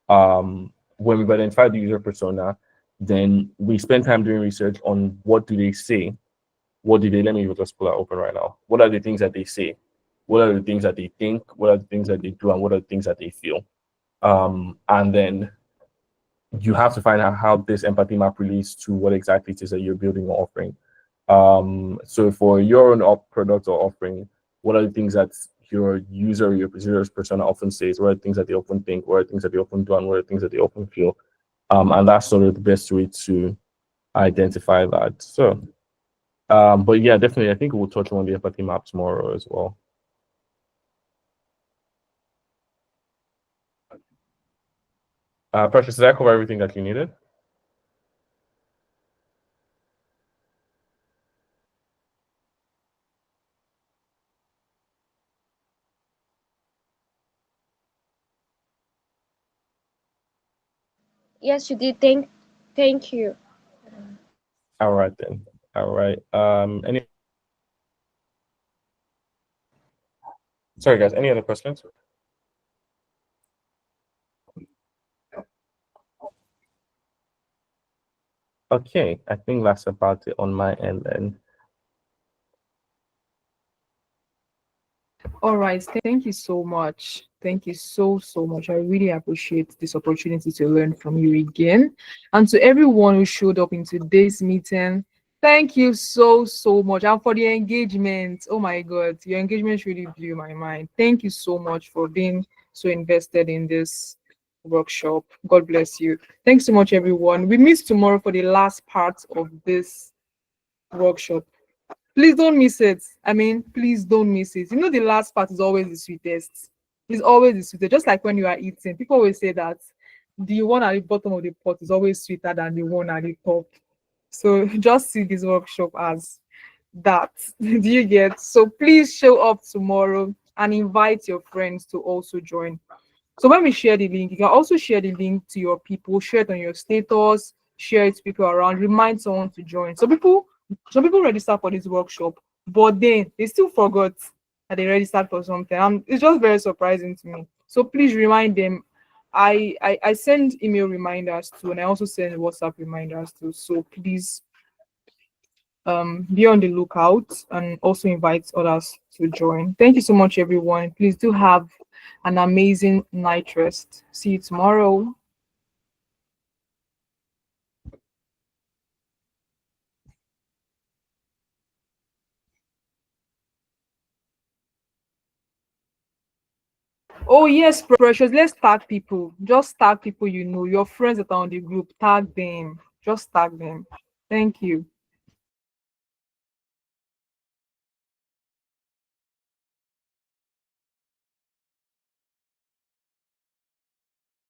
when we've identified the user persona, then we spend time doing research on what do they say, what do they, let me just pull that open right now. What are the things that they say? What are the things that they think? What are the things that they do? And what are the things that they feel? And then you have to find out how this empathy map relates to what exactly it is that you're building or offering. So for your own product or offering, what are the things that your user's persona often says? What are the things that they often think? What are the things that they often do? And what are the things that they often feel? And that's sort of the best way to identify that. So, but yeah, definitely, I think we'll touch on the empathy map tomorrow as well. Precious, did I cover everything that you needed? Yes, you did. Thank you. All right then. All right. Sorry guys, any other questions? Okay, I think that's about it on my end then. All right, thank you so much. Thank you so much. I really appreciate this opportunity to learn from you again. And to everyone who showed up in today's meeting, thank you so much. And for the engagement, oh my God, your engagement really blew my mind. Thank you so much for being so invested in this workshop. God bless you. Thanks so much, everyone. We meet tomorrow for the last part of this workshop. Please don't miss it. I mean, please don't miss it. You know, the last part is always the sweetest. It's always the sweetest. Just like when you are eating, people always say that the one at the bottom of the pot is always sweeter than the one at the top. So just see this workshop as that. Do you get? So please show up tomorrow and invite your friends to also join. So when we share the link, you can also share the link to your people, share it on your status, share it to people around, remind someone to join. Some people register for this workshop, but then they still forgot that they registered for something. It's just very surprising to me. So please remind them. I send email reminders too, and I also send WhatsApp reminders too. So please be on the lookout and also invite others to join. Thank you so much, everyone. Please do have an amazing night rest. See you tomorrow. Oh yes, Precious. Let's tag people. Just tag people you know, your friends that are on the group. Tag them. Just tag them. Thank you.